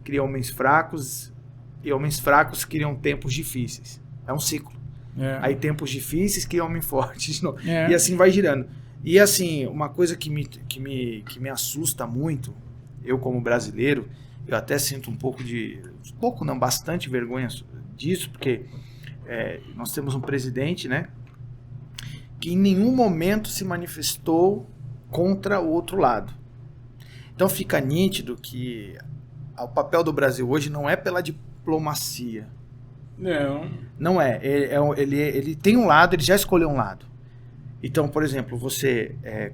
criam homens fracos, e homens fracos criam tempos difíceis. É um ciclo. Aí tempos difíceis criam homens fortes. E assim vai girando. E assim, uma coisa que me assusta muito, eu como brasileiro, eu até sinto bastante vergonha disso, porque nós temos um presidente, né, que em nenhum momento se manifestou contra o outro lado. Então fica nítido que o papel do Brasil hoje não é pela diplomacia. Não é. Ele tem um lado, ele já escolheu um lado. Então, por exemplo,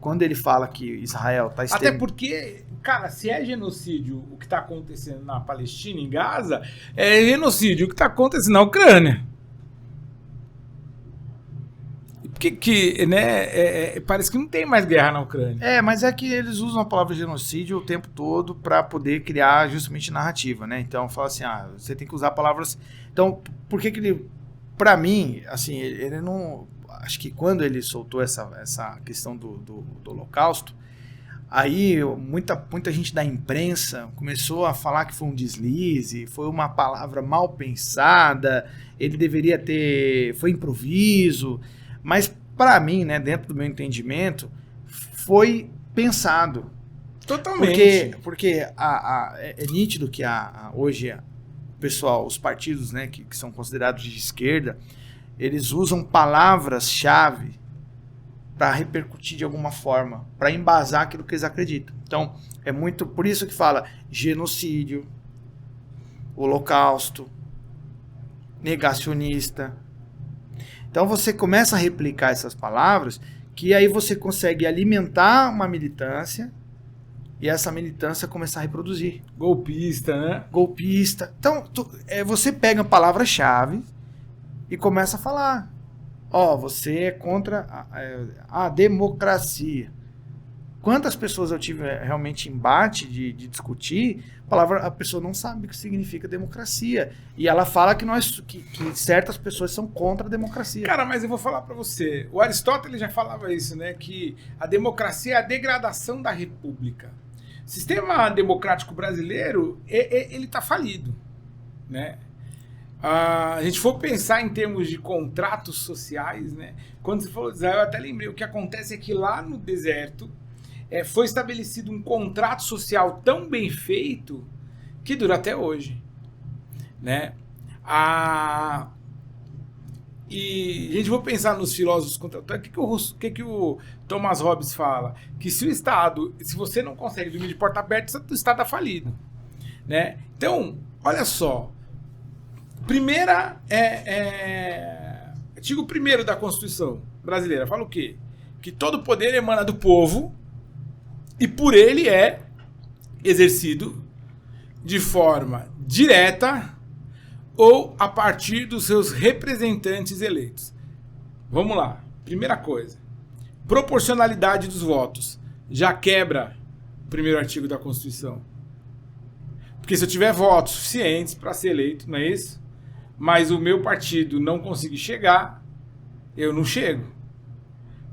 quando ele fala que Israel está... Até porque, cara, se é genocídio o que está acontecendo na Palestina, em Gaza, é genocídio o que está acontecendo na Ucrânia. Porque parece que não tem mais guerra na Ucrânia. Mas é que eles usam a palavra genocídio o tempo todo para poder criar justamente narrativa, né? Então, fala assim, você tem que usar palavras... Então, por que ele... Para mim, assim, ele não... Acho que quando ele soltou essa questão do Holocausto, aí muita gente da imprensa começou a falar que foi um deslize, foi uma palavra mal pensada, ele deveria foi improviso... Mas, para mim, né, dentro do meu entendimento, foi pensado. Totalmente. Porque é nítido que hoje o pessoal, os partidos, né, que são considerados de esquerda, eles usam palavras-chave para repercutir de alguma forma, para embasar aquilo que eles acreditam. Então, é muito por isso que fala genocídio, holocausto, negacionista. Então você começa a replicar essas palavras, que aí você consegue alimentar uma militância e essa militância começar a reproduzir. Golpista, né? Golpista. Então você pega palavras-chave e começa a falar. Você é contra a democracia. quantas pessoas eu tive realmente embate de discutir, a pessoa não sabe o que significa democracia. E ela fala que certas pessoas são contra a democracia. Cara, mas eu vou falar pra você. O Aristóteles já falava isso, né? Que a democracia é a degradação da república. O sistema democrático brasileiro, ele tá falido, né? A gente for pensar em termos de contratos sociais, né? Quando você falou de Israel, eu até lembrei. O que acontece é que lá no deserto foi estabelecido um contrato social tão bem feito que dura até hoje, né? E a gente vai pensar nos filósofos contratuais. O que o Thomas Hobbes fala? Que se o Estado, se você não consegue dormir de porta aberta, o Estado está falido, né? Então, olha só. Artigo 1º da Constituição brasileira fala o quê? Que todo poder emana do povo e por ele é exercido de forma direta ou a partir dos seus representantes eleitos. Vamos lá. Primeira coisa. Proporcionalidade dos votos. Já quebra o 1º artigo da Constituição. Porque se eu tiver votos suficientes para ser eleito, não é isso? Mas o meu partido não conseguir chegar, eu não chego.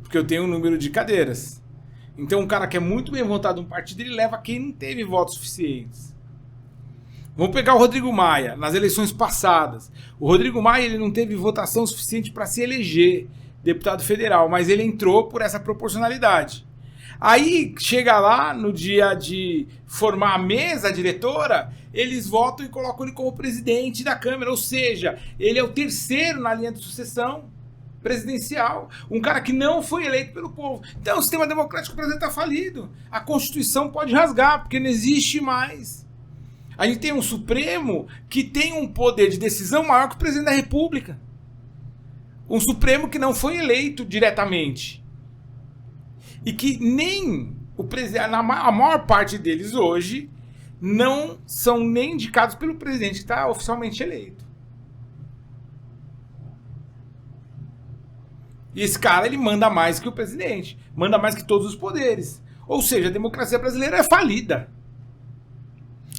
Porque eu tenho um número de cadeiras. Então um cara que é muito bem votado no partido, ele leva quem não teve votos suficientes. Vamos pegar o Rodrigo Maia, nas eleições passadas. O Rodrigo Maia ele não teve votação suficiente para se eleger deputado federal, mas ele entrou por essa proporcionalidade. Aí chega lá no dia de formar a mesa diretora, eles votam e colocam ele como presidente da Câmara, ou seja, ele é o terceiro na linha de sucessão presidencial, um cara que não foi eleito pelo povo. Então o sistema democrático brasileiro está falido. A Constituição pode rasgar, porque não existe mais. A gente tem um Supremo que tem um poder de decisão maior que o presidente da República. Um Supremo que não foi eleito diretamente. E que nem a maior parte deles hoje não são nem indicados pelo presidente que está oficialmente eleito. E esse cara, ele manda mais que o presidente. Manda mais que todos os poderes. Ou seja, a democracia brasileira é falida.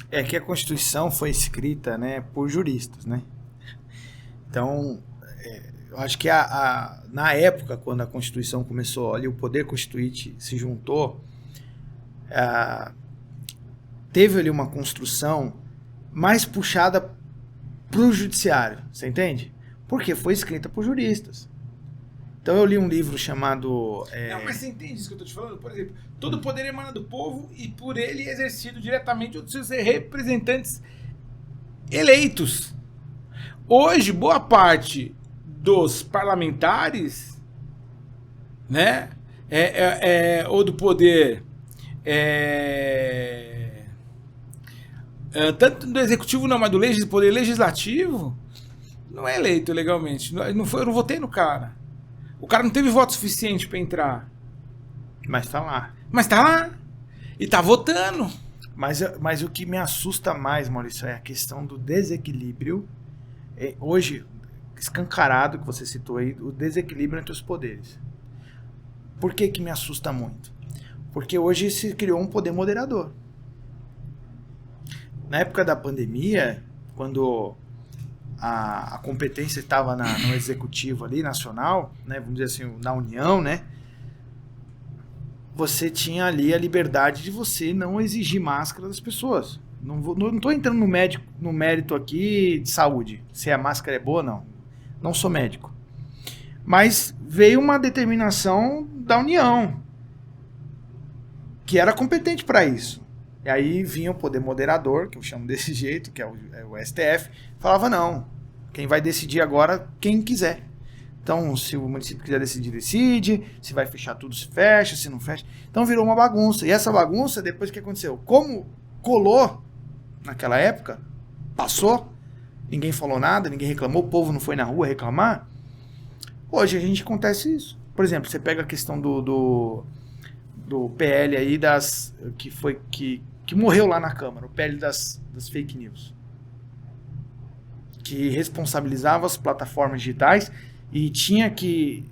É que a Constituição foi escrita, né, por juristas, né? Então, eu acho que na época, quando a Constituição começou, ali o poder constituinte se juntou, teve ali uma construção mais puxada para o judiciário, você entende? Porque foi escrita por juristas. Então eu li um livro chamado... Não, mas você entende isso que eu estou te falando? Por exemplo, todo poder emana do povo e por ele é exercido diretamente dos seus representantes eleitos. Hoje, boa parte dos parlamentares, né, ou do poder, tanto do executivo não, mas do poder legislativo, não é eleito legalmente. Eu não votei no cara. O cara não teve voto suficiente para entrar. Mas tá lá. Mas tá lá. E tá votando. Mas o que me assusta mais, Maurício, é a questão do desequilíbrio. Hoje, escancarado, que você citou aí, o desequilíbrio entre os poderes. Por que me assusta muito? Porque hoje se criou um poder moderador. Na época da pandemia, quando a competência estava no executivo ali, nacional, né, vamos dizer assim, na União, né, você tinha ali a liberdade de você não exigir máscara das pessoas. Não estou entrando no mérito aqui de saúde, se a máscara é boa ou não. Não sou médico. Mas veio uma determinação da União, que era competente para isso. E aí vinha o poder moderador, que eu chamo desse jeito, que é o STF, falava não, quem vai decidir agora, quem quiser. Então, se o município quiser decidir, decide, se vai fechar tudo, se fecha, se não fecha. Então virou uma bagunça. E essa bagunça, depois o que aconteceu? Como colou naquela época, passou, ninguém falou nada, ninguém reclamou, o povo não foi na rua reclamar, hoje a gente acontece isso. Por exemplo, você pega a questão do PL aí que morreu lá na Câmara, o PL das fake news, que responsabilizava as plataformas digitais e tinha que,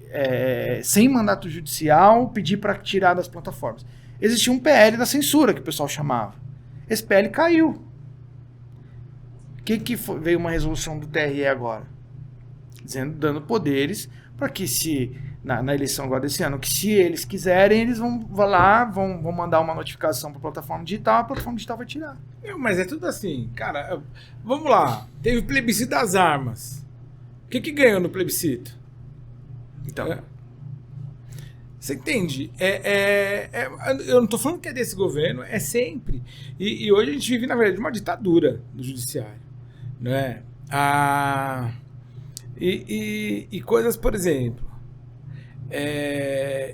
sem mandato judicial, pedir para tirar das plataformas. existia um PL da censura, que o pessoal chamava. Esse PL caiu. Veio uma resolução do TRE agora? Dando poderes para que se, na eleição agora desse ano, que se eles quiserem, eles vão lá, vão mandar uma notificação para a plataforma digital, a plataforma digital vai tirar. Mas é tudo assim, cara, vamos lá, teve o plebiscito das armas. O que ganhou no plebiscito? Então... Você entende? Eu não estou falando que é desse governo, é sempre. E hoje a gente vive, na verdade, uma ditadura do judiciário. Não é? E coisas, por exemplo,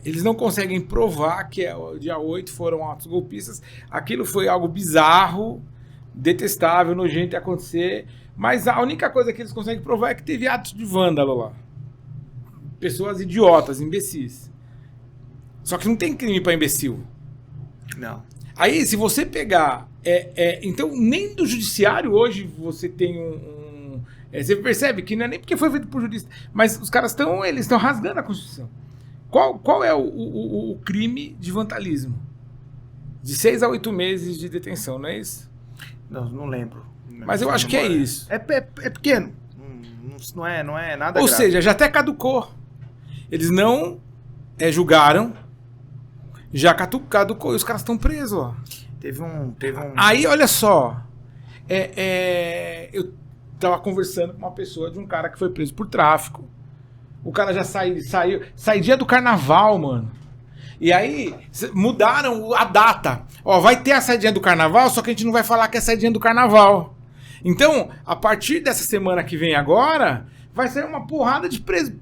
eles não conseguem provar que o dia 8 foram atos golpistas. Aquilo foi algo bizarro, detestável, nojento de acontecer, mas a única coisa que eles conseguem provar é que teve atos de vândalo lá. Pessoas idiotas, imbecis. Só que não tem crime para imbecil. Não. Aí, se você pegar... então, nem do judiciário hoje você tem você percebe que não é nem porque foi feito por jurista, mas os caras estão rasgando a Constituição. Qual é o crime de vandalismo? De 6 a 8 meses de detenção, não é isso? Não lembro. Mas eu acho que é isso. É pequeno. Não é nada Ou grave. seja, já até caducou. Eles não julgaram, já caducou e os caras estão presos, ó. Teve um... Aí, olha só. Eu tava conversando com uma pessoa de um cara que foi preso por tráfico. O cara já saiu dia do carnaval, mano. E aí, mudaram a data. Ó, vai ter a saidinha do carnaval, só que a gente não vai falar que é a saidinha do carnaval. Então, a partir dessa semana que vem agora, vai sair uma porrada de preso.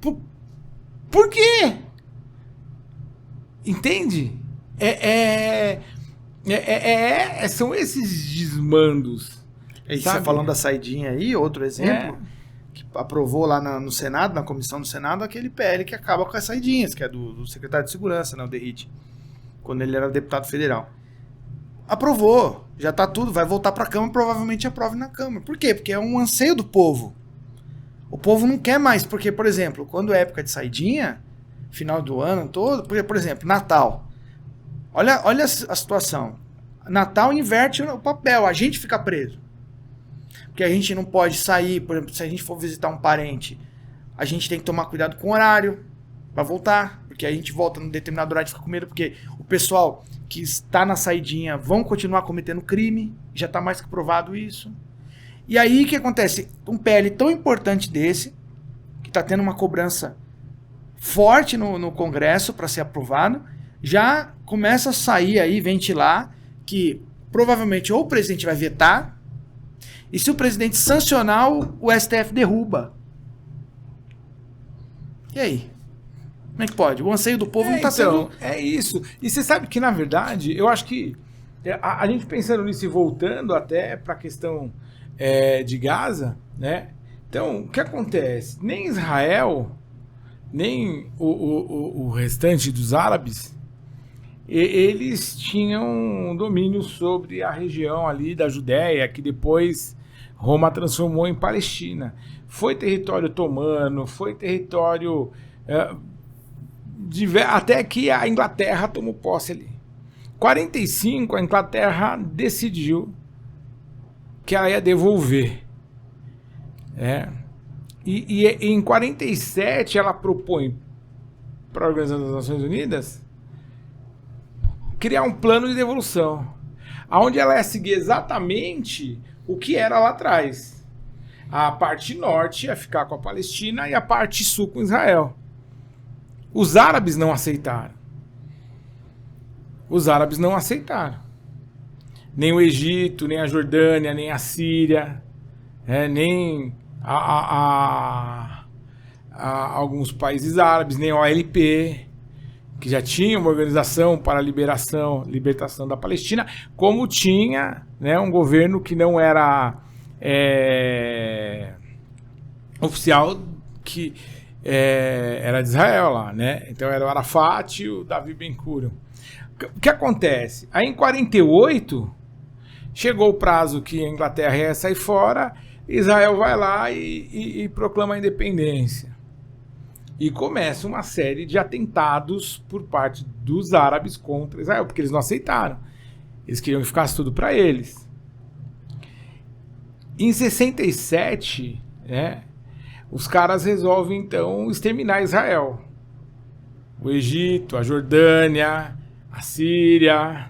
Por quê? Entende? São esses desmandos. Você falando da saidinha aí, outro exemplo, que aprovou lá no Senado, na comissão do Senado, aquele PL que acaba com as saidinhas, que é do secretário de Segurança, né, o Derrite, quando ele era deputado federal. Aprovou, já tá tudo, vai voltar pra Câmara, provavelmente aprove na Câmara. Por quê? Porque é um anseio do povo. O povo não quer mais, porque, por exemplo, quando é época de saidinha, final do ano todo, por exemplo, Natal. Olha a situação. Natal inverte o papel, a gente fica preso. Porque a gente não pode sair, por exemplo, se a gente for visitar um parente, a gente tem que tomar cuidado com o horário para voltar, porque a gente volta num determinado horário e fica com medo, porque o pessoal que está na saidinha vão continuar cometendo crime, já está mais que provado isso. E aí o que acontece? Um PL tão importante desse, que está tendo uma cobrança forte no Congresso para ser aprovado, já começa a sair aí, ventilar, que provavelmente ou o presidente vai vetar, e se o presidente sancionar, o STF derruba. E aí? Como é que pode? O anseio do povo não está sendo... É isso. E você sabe que, na verdade, eu acho que a gente pensando nisso e voltando até para a questão de Gaza, né? Então, o que acontece? Nem Israel, nem o restante dos árabes, eles tinham domínio sobre a região ali da Judéia, que depois Roma transformou em Palestina. Foi território otomano, foi território... até que a Inglaterra tomou posse ali. 45, a Inglaterra decidiu que ela ia devolver. E em 47 ela propõe para a Organização das Nações Unidas criar um plano de devolução, onde ela ia seguir exatamente o que era lá atrás. A parte norte ia ficar com a Palestina e a parte sul com Israel. Os árabes não aceitaram. Nem o Egito, nem a Jordânia, nem a Síria, nem alguns países árabes, nem a OLP, que já tinha uma organização para a libertação da Palestina, como tinha, né, um governo que não era oficial, que era de Israel lá, né? Então era o Arafat e o Davi Ben-Gurion. O que acontece? Aí em 48 chegou o prazo que a Inglaterra ia sair fora, Israel vai lá e proclama a independência. E começa uma série de atentados por parte dos árabes contra Israel, porque eles não aceitaram. Eles queriam que ficasse tudo para eles. Em 67, né, os caras resolvem, então, exterminar Israel. O Egito, a Jordânia, a Síria,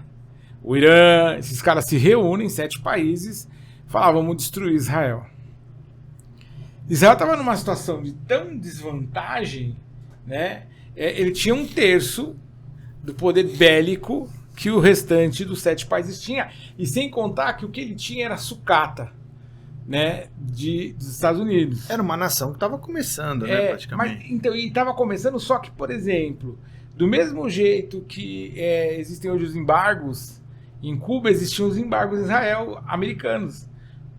o Irã, esses caras se reúnem, 7 países, falavam, vamos destruir Israel. Israel estava numa situação de tão desvantagem, né? Ele tinha 1/3 do poder bélico que o restante dos 7 países tinha. E sem contar que o que ele tinha era sucata, né? Dos Estados Unidos. Era uma nação que estava começando, né? Praticamente. Mas, então, e estava começando, só que, por exemplo, do mesmo jeito que existem hoje os embargos, em Cuba existiam os embargos em Israel americanos.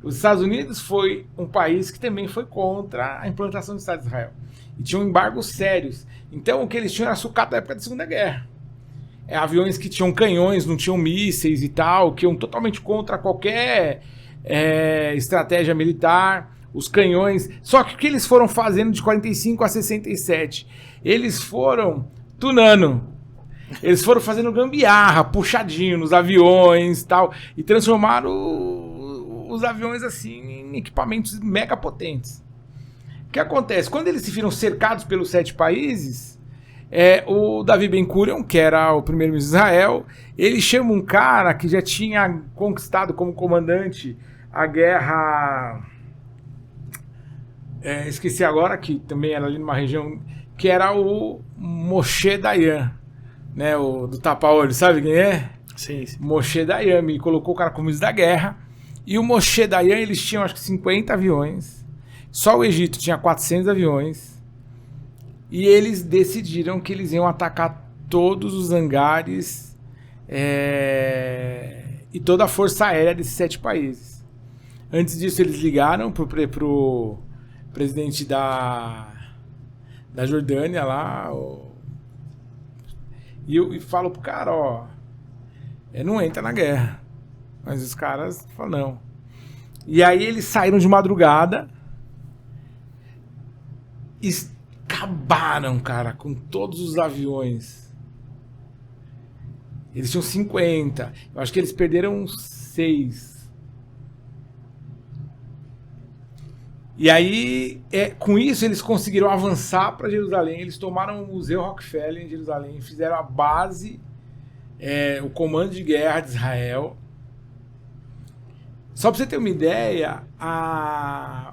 Os Estados Unidos foi um país que também foi contra a implantação do Estado de Israel. E tinham embargos sérios. Então, o que eles tinham era sucata da época da Segunda Guerra. Aviões que tinham canhões, não tinham mísseis e tal, que iam totalmente contra qualquer estratégia militar. Os canhões... Só que o que eles foram fazendo de 45 a 67? Eles foram tunando. Eles foram fazendo gambiarra, puxadinho nos aviões e tal. E transformaram os aviões assim em equipamentos mega potentes. O que acontece? Quando eles se viram cercados pelos 7 países, o Davi Ben-Gurion, que era o primeiro-ministro de Israel, ele chama um cara que já tinha conquistado como comandante a guerra... esqueci agora, que também era ali numa região, que era o Moshe Dayan, né, o do tapa-olho, sabe quem é? Sim. Moshe Dayan, me colocou o cara como ministro da guerra. E o Moshe Dayan, eles tinham acho que 50 aviões. Só o Egito tinha 400 aviões. E eles decidiram que eles iam atacar todos os hangares e toda a força aérea desses 7 países. Antes disso, eles ligaram pro presidente da Jordânia lá. E falou pro cara, ó, não entra na guerra. Mas os caras falaram, não. E aí eles saíram de madrugada e acabaram, cara, com todos os aviões. Eles tinham 50. Eu acho que eles perderam 6. E aí, com isso, eles conseguiram avançar para Jerusalém. Eles tomaram o Museu Rockefeller em Jerusalém, fizeram a base, o comando de guerra de Israel. Só para você ter uma ideia,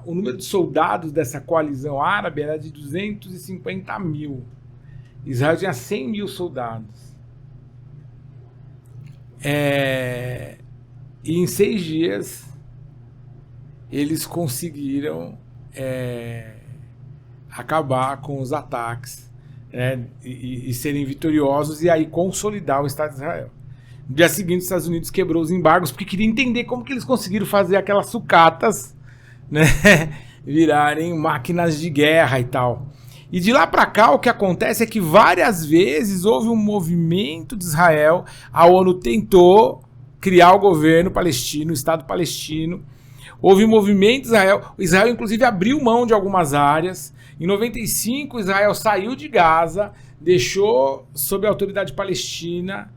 o número de soldados dessa coalizão árabe era de 250 mil. Israel tinha 100 mil soldados. E em 6 dias, eles conseguiram acabar com os ataques, e serem vitoriosos e aí consolidar o Estado de Israel. No dia seguinte, os Estados Unidos quebrou os embargos porque queria entender como que eles conseguiram fazer aquelas sucatas, né, virarem máquinas de guerra e tal. E de lá para cá, o que acontece é que várias vezes houve um movimento de Israel. A ONU tentou criar o governo palestino, o Estado palestino. Houve um movimento de Israel. Israel, inclusive, abriu mão de algumas áreas. Em 95, Israel saiu de Gaza, deixou sob a autoridade palestina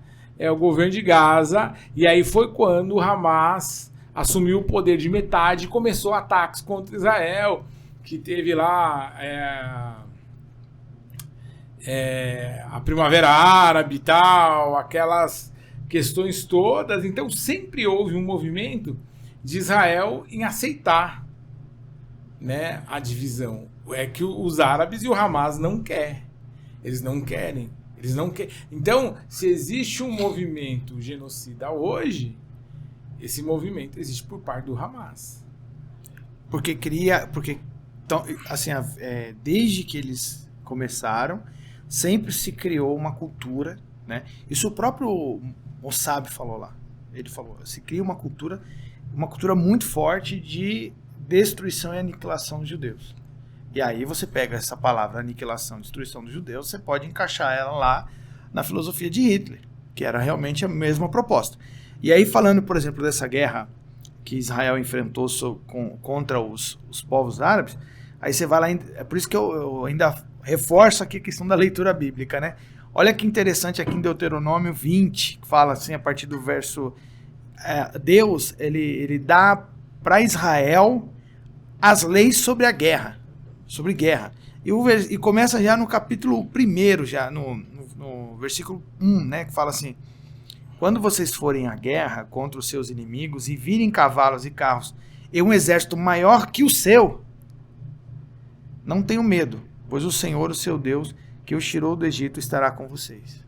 o governo de Gaza, e aí foi quando o Hamas assumiu o poder de metade e começou ataques contra Israel, que teve lá a Primavera Árabe e tal, aquelas questões todas. Então sempre houve um movimento de Israel em aceitar, né, a divisão. É que os árabes e o Hamas não querem. Eles não querem. Eles não querem. Então, se existe um movimento genocida hoje, esse movimento existe por parte do Hamas. Então, assim, desde que eles começaram, sempre se criou uma cultura, né? Isso o próprio Mossab falou lá. Ele falou, se cria uma cultura muito forte de destruição e aniquilação dos judeus. E aí você pega essa palavra aniquilação, destruição dos judeus, você pode encaixar ela lá na filosofia de Hitler, que era realmente a mesma proposta. E aí falando, por exemplo, dessa guerra que Israel enfrentou contra os povos árabes, aí você vai lá, é por isso que eu ainda reforça aqui a questão da leitura bíblica, né? Olha que interessante aqui em Deuteronômio 20, que fala assim, a partir do verso... Deus, ele dá para Israel as leis sobre a guerra, sobre guerra. E começa já no capítulo 1, já no versículo 1, né, que fala assim: quando vocês forem à guerra contra os seus inimigos e virem cavalos e carros e um exército maior que o seu, não tenham medo, pois o Senhor, o seu Deus, que os tirou do Egito, estará com vocês.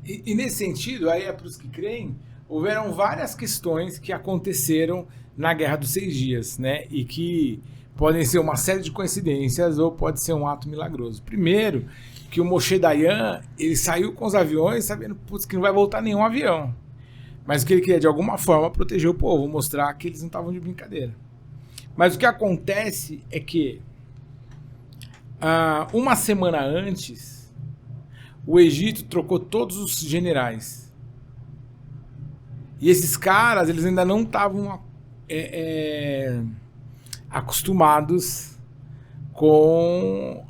E nesse sentido, aí é para os que creem, houveram várias questões que aconteceram na Guerra dos 6 Dias, né? E que podem ser uma série de coincidências ou pode ser um ato milagroso. Primeiro, que o Moshe Dayan, ele saiu com os aviões sabendo que não vai voltar nenhum avião. Mas o que ele queria, de alguma forma, proteger o povo, mostrar que eles não estavam de brincadeira. Mas o que acontece é que, uma semana antes, o Egito trocou todos os generais. E esses caras, eles ainda não estavam acostumados com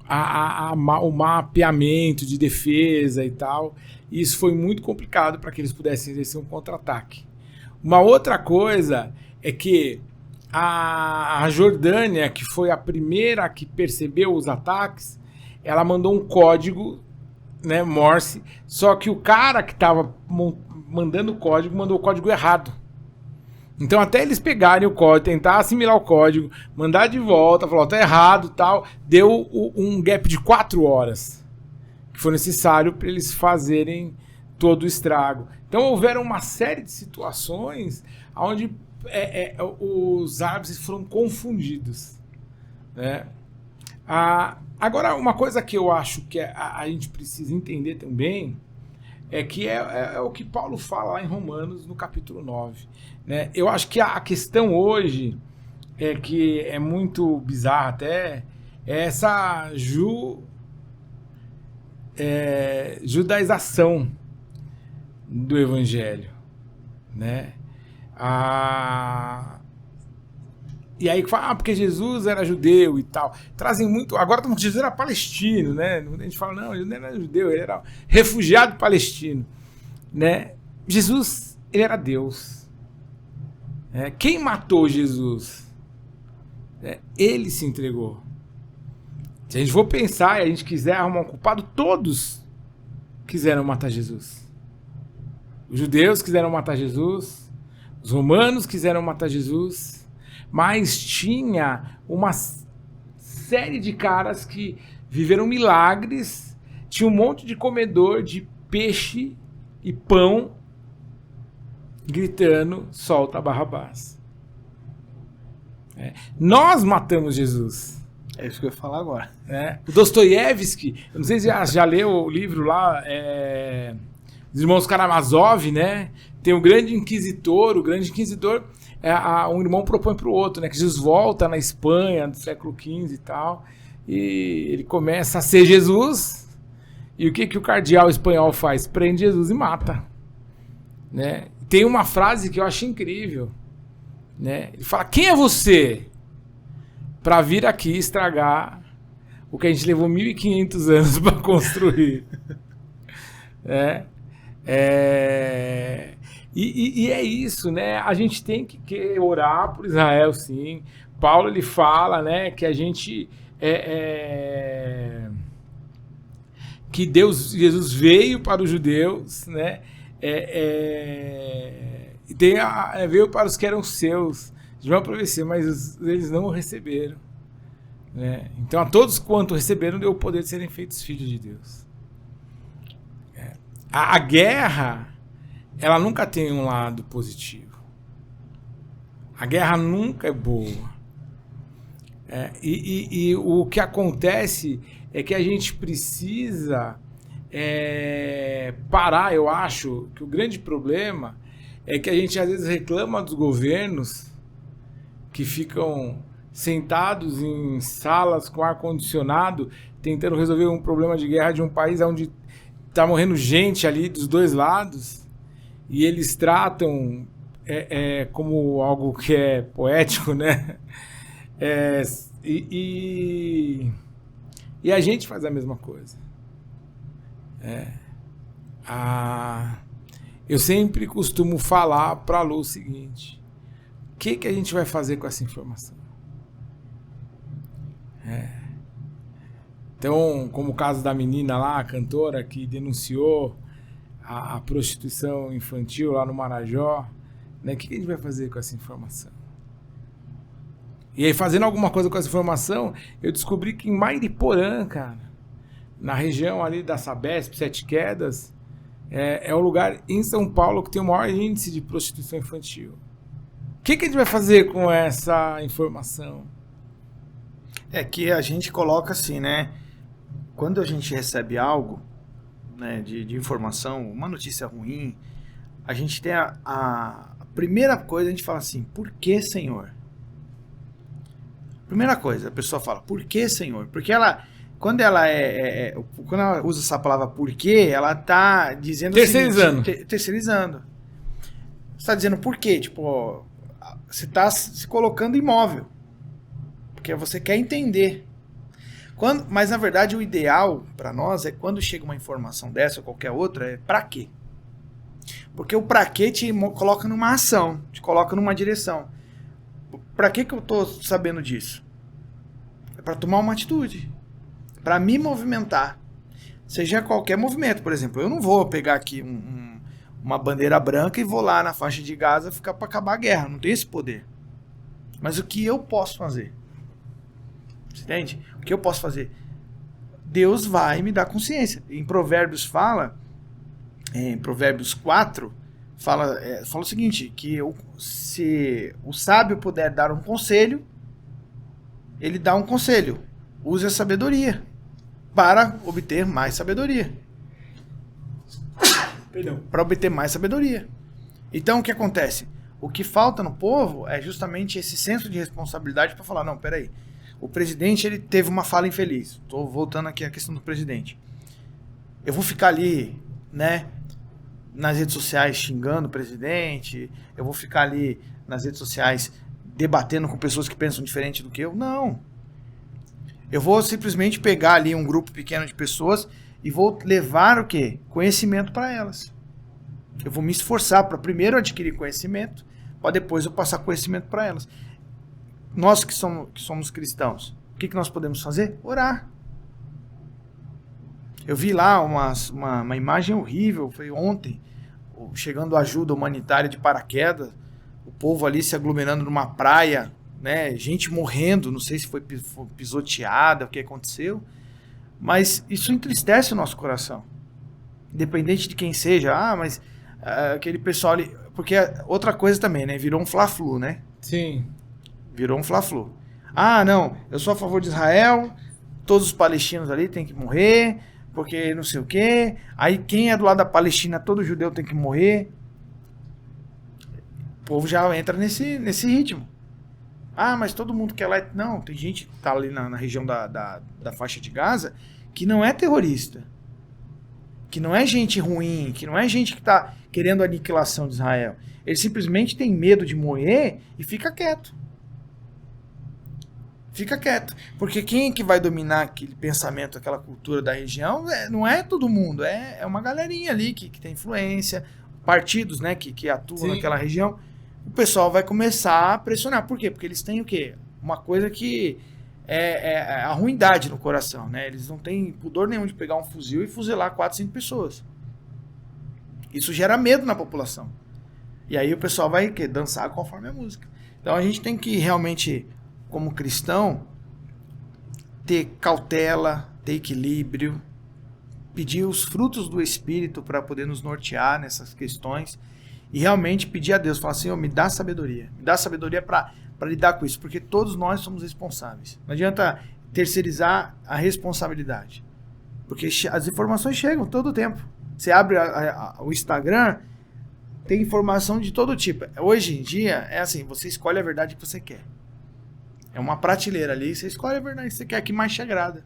o mapeamento de defesa e tal. E isso foi muito complicado para que eles pudessem exercer um contra-ataque. Uma outra coisa é que a Jordânia, que foi a primeira que percebeu os ataques, ela mandou um código, né, Morse, só que o cara que estava mandando o código, mandou o código errado. Então até eles pegarem o código, tentar assimilar o código, mandar de volta, falar, tá errado, tal, deu um gap de 4 horas que foi necessário para eles fazerem todo o estrago. Então houveram uma série de situações onde os árabes foram confundidos, né? Agora, uma coisa que eu acho que a gente precisa entender também é que é o que Paulo fala lá em Romanos, no capítulo 9. Né? Eu acho que a questão hoje, que é muito bizarra até, é essa judaização do evangelho. Né? E aí fala, porque Jesus era judeu e tal. Trazem muito. Agora estamos dizendo Jesus era palestino, né? A gente fala, não, ele não era judeu, ele era refugiado palestino. Né? Jesus, ele era Deus. Quem matou Jesus? Ele se entregou. Se a gente for pensar e a gente quiser arrumar um culpado, todos quiseram matar Jesus. Os judeus quiseram matar Jesus, os romanos quiseram matar Jesus. Mas tinha uma série de caras que viveram milagres, tinha um monte de comedor de peixe e pão gritando, solta Barrabás. Nós matamos Jesus. É isso que eu ia falar agora. O Dostoiévski, eu não sei se já leu o livro lá, dos irmãos Karamazov, né? Tem o grande inquisidor, um irmão propõe para o outro, né, que Jesus volta na Espanha do século XV e tal, e ele começa a ser Jesus, e o que o cardeal espanhol faz? Prende Jesus e mata. Né? Tem uma frase que eu acho incrível, né? Ele fala, quem é você para vir aqui estragar o que a gente levou 1500 anos para construir? E é isso, né? A gente tem que orar por Israel, sim. Paulo, ele fala, né, que a gente que Jesus veio para os judeus, né? Veio para os que eram seus, de uma profecia, mas eles não o receberam, né? Então a todos quanto receberam deu o poder de serem feitos filhos de Deus. A guerra, ela nunca tem um lado positivo. A guerra nunca é boa. E o que acontece é que a gente precisa parar. Eu acho que o grande problema é que a gente às vezes reclama dos governos que ficam sentados em salas com ar-condicionado tentando resolver um problema de guerra de um país onde está morrendo gente ali dos dois lados. E eles tratam como algo que é poético, né? E a gente faz a mesma coisa. Eu sempre costumo falar para a Lu o seguinte: o que a gente vai fazer com essa informação? Então, como o caso da menina lá, a cantora que denunciou a prostituição infantil lá no Marajó, né? O que a gente vai fazer com essa informação? E aí, fazendo alguma coisa com essa informação, eu descobri que em Mairiporã, cara, na região ali da Sabesp, Sete Quedas, é o lugar em São Paulo que tem o maior índice de prostituição infantil. O que a gente vai fazer com essa informação? É que a gente coloca assim, né? Quando a gente recebe algo, né, de informação, uma notícia ruim, a gente tem a primeira coisa, a gente fala assim: por que, Senhor? Primeira coisa, a pessoa fala: por que, Senhor? Porque quando ela quando ela usa essa palavra por quê, ela tá dizendo terceirizando. Terceirizando. Você tá dizendo por quê? Tipo, você tá se colocando imóvel. Porque você quer entender. Mas na verdade o ideal para nós é quando chega uma informação dessa ou qualquer outra, é para quê? Porque o para quê te coloca numa ação, te coloca numa direção. Para que eu tô sabendo disso? É para tomar uma atitude, para me movimentar. Seja qualquer movimento, por exemplo, eu não vou pegar aqui uma bandeira branca e vou lá na faixa de Gaza ficar para acabar a guerra, não tenho esse poder. Mas o que eu posso fazer? Você entende? O que eu posso fazer? Deus vai me dar consciência. Em Provérbios em Provérbios 4, fala o seguinte, que se o sábio puder dar um conselho, ele dá um conselho. Use a sabedoria para obter mais sabedoria. Perdão. Para obter mais sabedoria. Então o que acontece? O que falta no povo é justamente esse senso de responsabilidade para falar: não, peraí, o presidente ele teve uma fala infeliz. Estou voltando aqui à questão do presidente. Eu vou ficar ali, né, nas redes sociais xingando o presidente, eu vou ficar ali nas redes sociais debatendo com pessoas que pensam diferente do que eu? Não. Eu vou simplesmente pegar ali um grupo pequeno de pessoas e vou levar o quê? Conhecimento para elas. Eu vou me esforçar para primeiro adquirir conhecimento, para depois eu passar conhecimento para elas. Nós que somos cristãos, o que nós podemos fazer? Orar. Eu vi lá uma imagem horrível, foi ontem, chegando ajuda humanitária de paraquedas, o povo ali se aglomerando numa praia, né, gente morrendo, não sei se foi pisoteada, o que aconteceu, mas isso entristece o nosso coração, independente de quem seja. Mas aquele pessoal ali, porque outra coisa também, né, virou um fla-flu, né? Sim. Virou um fla-flu. Não, eu sou a favor de Israel, todos os palestinos ali têm que morrer, porque não sei o quê. Aí quem é do lado da Palestina, todo judeu tem que morrer. O povo já entra nesse ritmo. Mas todo mundo quer lá. Não, tem gente que tá ali na região da faixa de Gaza que não é terrorista. Que não é gente ruim, que não é gente que tá querendo a aniquilação de Israel. Ele simplesmente tem medo de morrer e fica quieto. Fica quieto. Porque quem é que vai dominar aquele pensamento, aquela cultura da região? Não é todo mundo. É uma galerinha ali que tem influência, partidos, né, que atuam Sim. naquela região. O pessoal vai começar a pressionar. Por quê? Porque eles têm o quê? Uma coisa que é a ruindade no coração, né? Eles não têm pudor nenhum de pegar um fuzil e fuzilar 4, 5 pessoas. Isso gera medo na população. E aí o pessoal vai dançar conforme a música. Então a gente tem que realmente, como cristão, ter cautela, ter equilíbrio, pedir os frutos do Espírito para poder nos nortear nessas questões e realmente pedir a Deus, falar: Senhor, me dá sabedoria para lidar com isso, porque todos nós somos responsáveis. Não adianta terceirizar a responsabilidade, porque as informações chegam todo o tempo. Você abre o Instagram, tem informação de todo tipo. Hoje em dia é assim, você escolhe a verdade que você quer. É uma prateleira ali, você escolhe a verdade que você quer, que mais te agrada.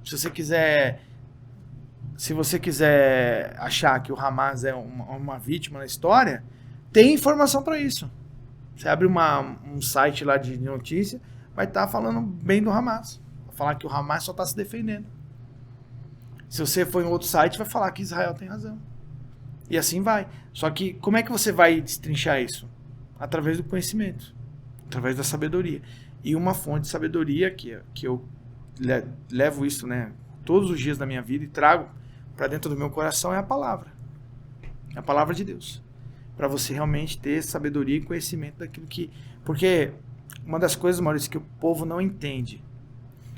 Se você quiser achar que o Hamas é uma vítima na história, tem informação para isso. Você abre um site lá de notícia, vai estar falando bem do Hamas. Vai falar que o Hamas só está se defendendo. Se você for em outro site, vai falar que Israel tem razão. E assim vai. Só que como é que você vai destrinchar isso? Através do conhecimento. Através da sabedoria. E uma fonte de sabedoria que eu levo isso, né, todos os dias da minha vida e trago para dentro do meu coração é a palavra. É a palavra de Deus. Para você realmente ter sabedoria e conhecimento daquilo que... Porque uma das coisas, Maurício, que o povo não entende.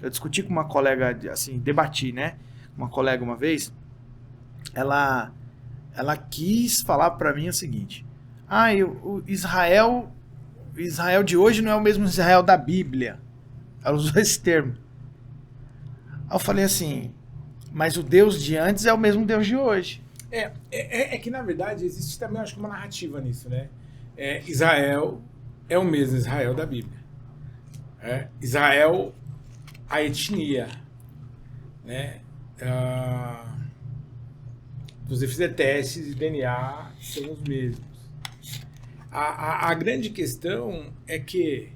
Eu discuti com uma colega, assim, debati, né? Uma colega uma vez, ela quis falar para mim o seguinte: o Israel de hoje não é o mesmo Israel da Bíblia. Ela usou esse termo. Aí eu falei assim, mas o Deus de antes é o mesmo Deus de hoje. É que, na verdade, existe também, acho que, uma narrativa nisso, né? Israel é o mesmo Israel da Bíblia. Israel, a etnia, né? Se você fizer testes de DNA, são os mesmos. A grande questão é que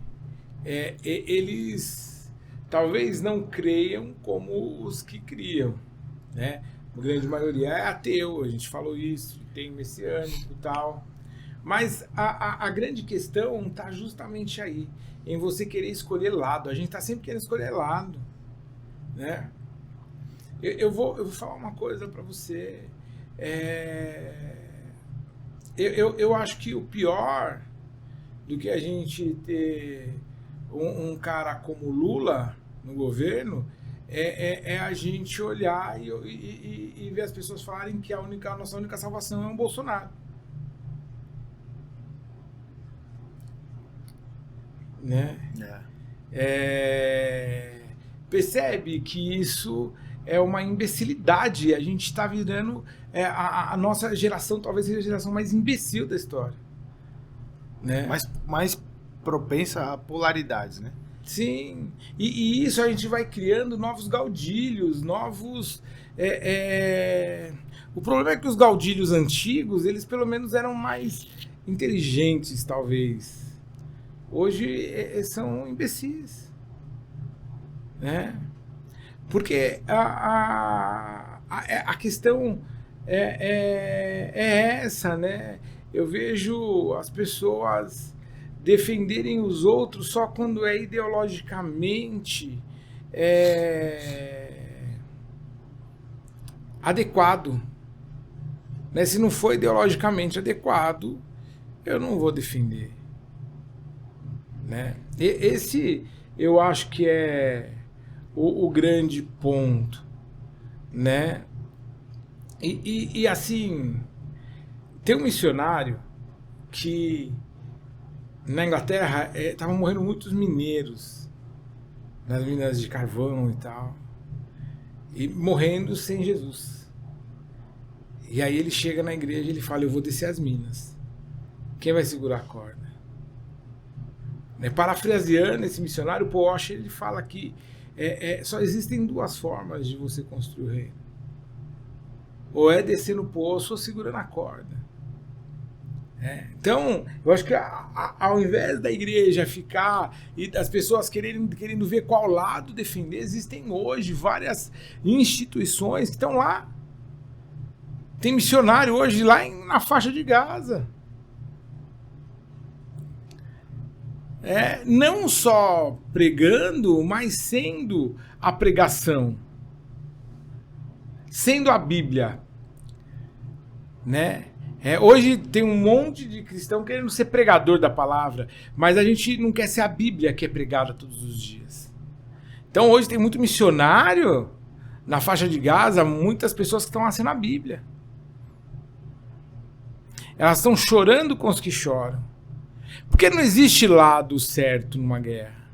eles talvez não creiam como os que criam, né? A grande maioria é ateu, a gente falou isso, tem messiânico e tal. Mas a grande questão está justamente aí, em você querer escolher lado. A gente está sempre querendo escolher lado, né? Eu vou falar uma coisa para você. Eu acho que o pior do que a gente ter um cara como Lula no governo é a gente olhar e ver as pessoas falarem que a nossa única salvação é um Bolsonaro. Né? Percebe que isso é uma imbecilidade. A gente está virando... a nossa geração talvez seja a geração mais imbecil da história. Né? Mais propensa a polaridades, né? Sim. E isso a gente vai criando novos gaudilhos, novos... O problema é que os gaudilhos antigos, eles pelo menos eram mais inteligentes, talvez. Hoje são imbecis. Né? Porque a questão é essa, né? Eu vejo as pessoas defenderem os outros só quando é ideologicamente adequado. Né? Se não for ideologicamente adequado, eu não vou defender. Né? Esse eu acho que é o grande ponto, né? E assim, tem um missionário que na Inglaterra estavam morrendo muitos mineiros nas minas de carvão e tal, e morrendo sem Jesus. E aí ele chega na igreja e ele fala: eu vou descer as minas, quem vai segurar a corda? Parafraseando esse missionário, o Paul Washer, ele fala que só existem duas formas de você construir o reino: ou é descer no poço ou segurando a corda. Então, eu acho que ao invés da igreja ficar e das pessoas querendo ver qual lado defender, existem hoje várias instituições que estão lá. Tem missionário hoje lá na faixa de Gaza. Não só pregando, mas sendo a pregação, sendo a Bíblia, né? Hoje tem um monte de cristão querendo ser pregador da palavra, mas a gente não quer ser a Bíblia que é pregada todos os dias. Então hoje tem muito missionário na faixa de Gaza, muitas pessoas que estão lá sendo a Bíblia. Elas estão chorando com os que choram. Porque não existe lado certo numa guerra.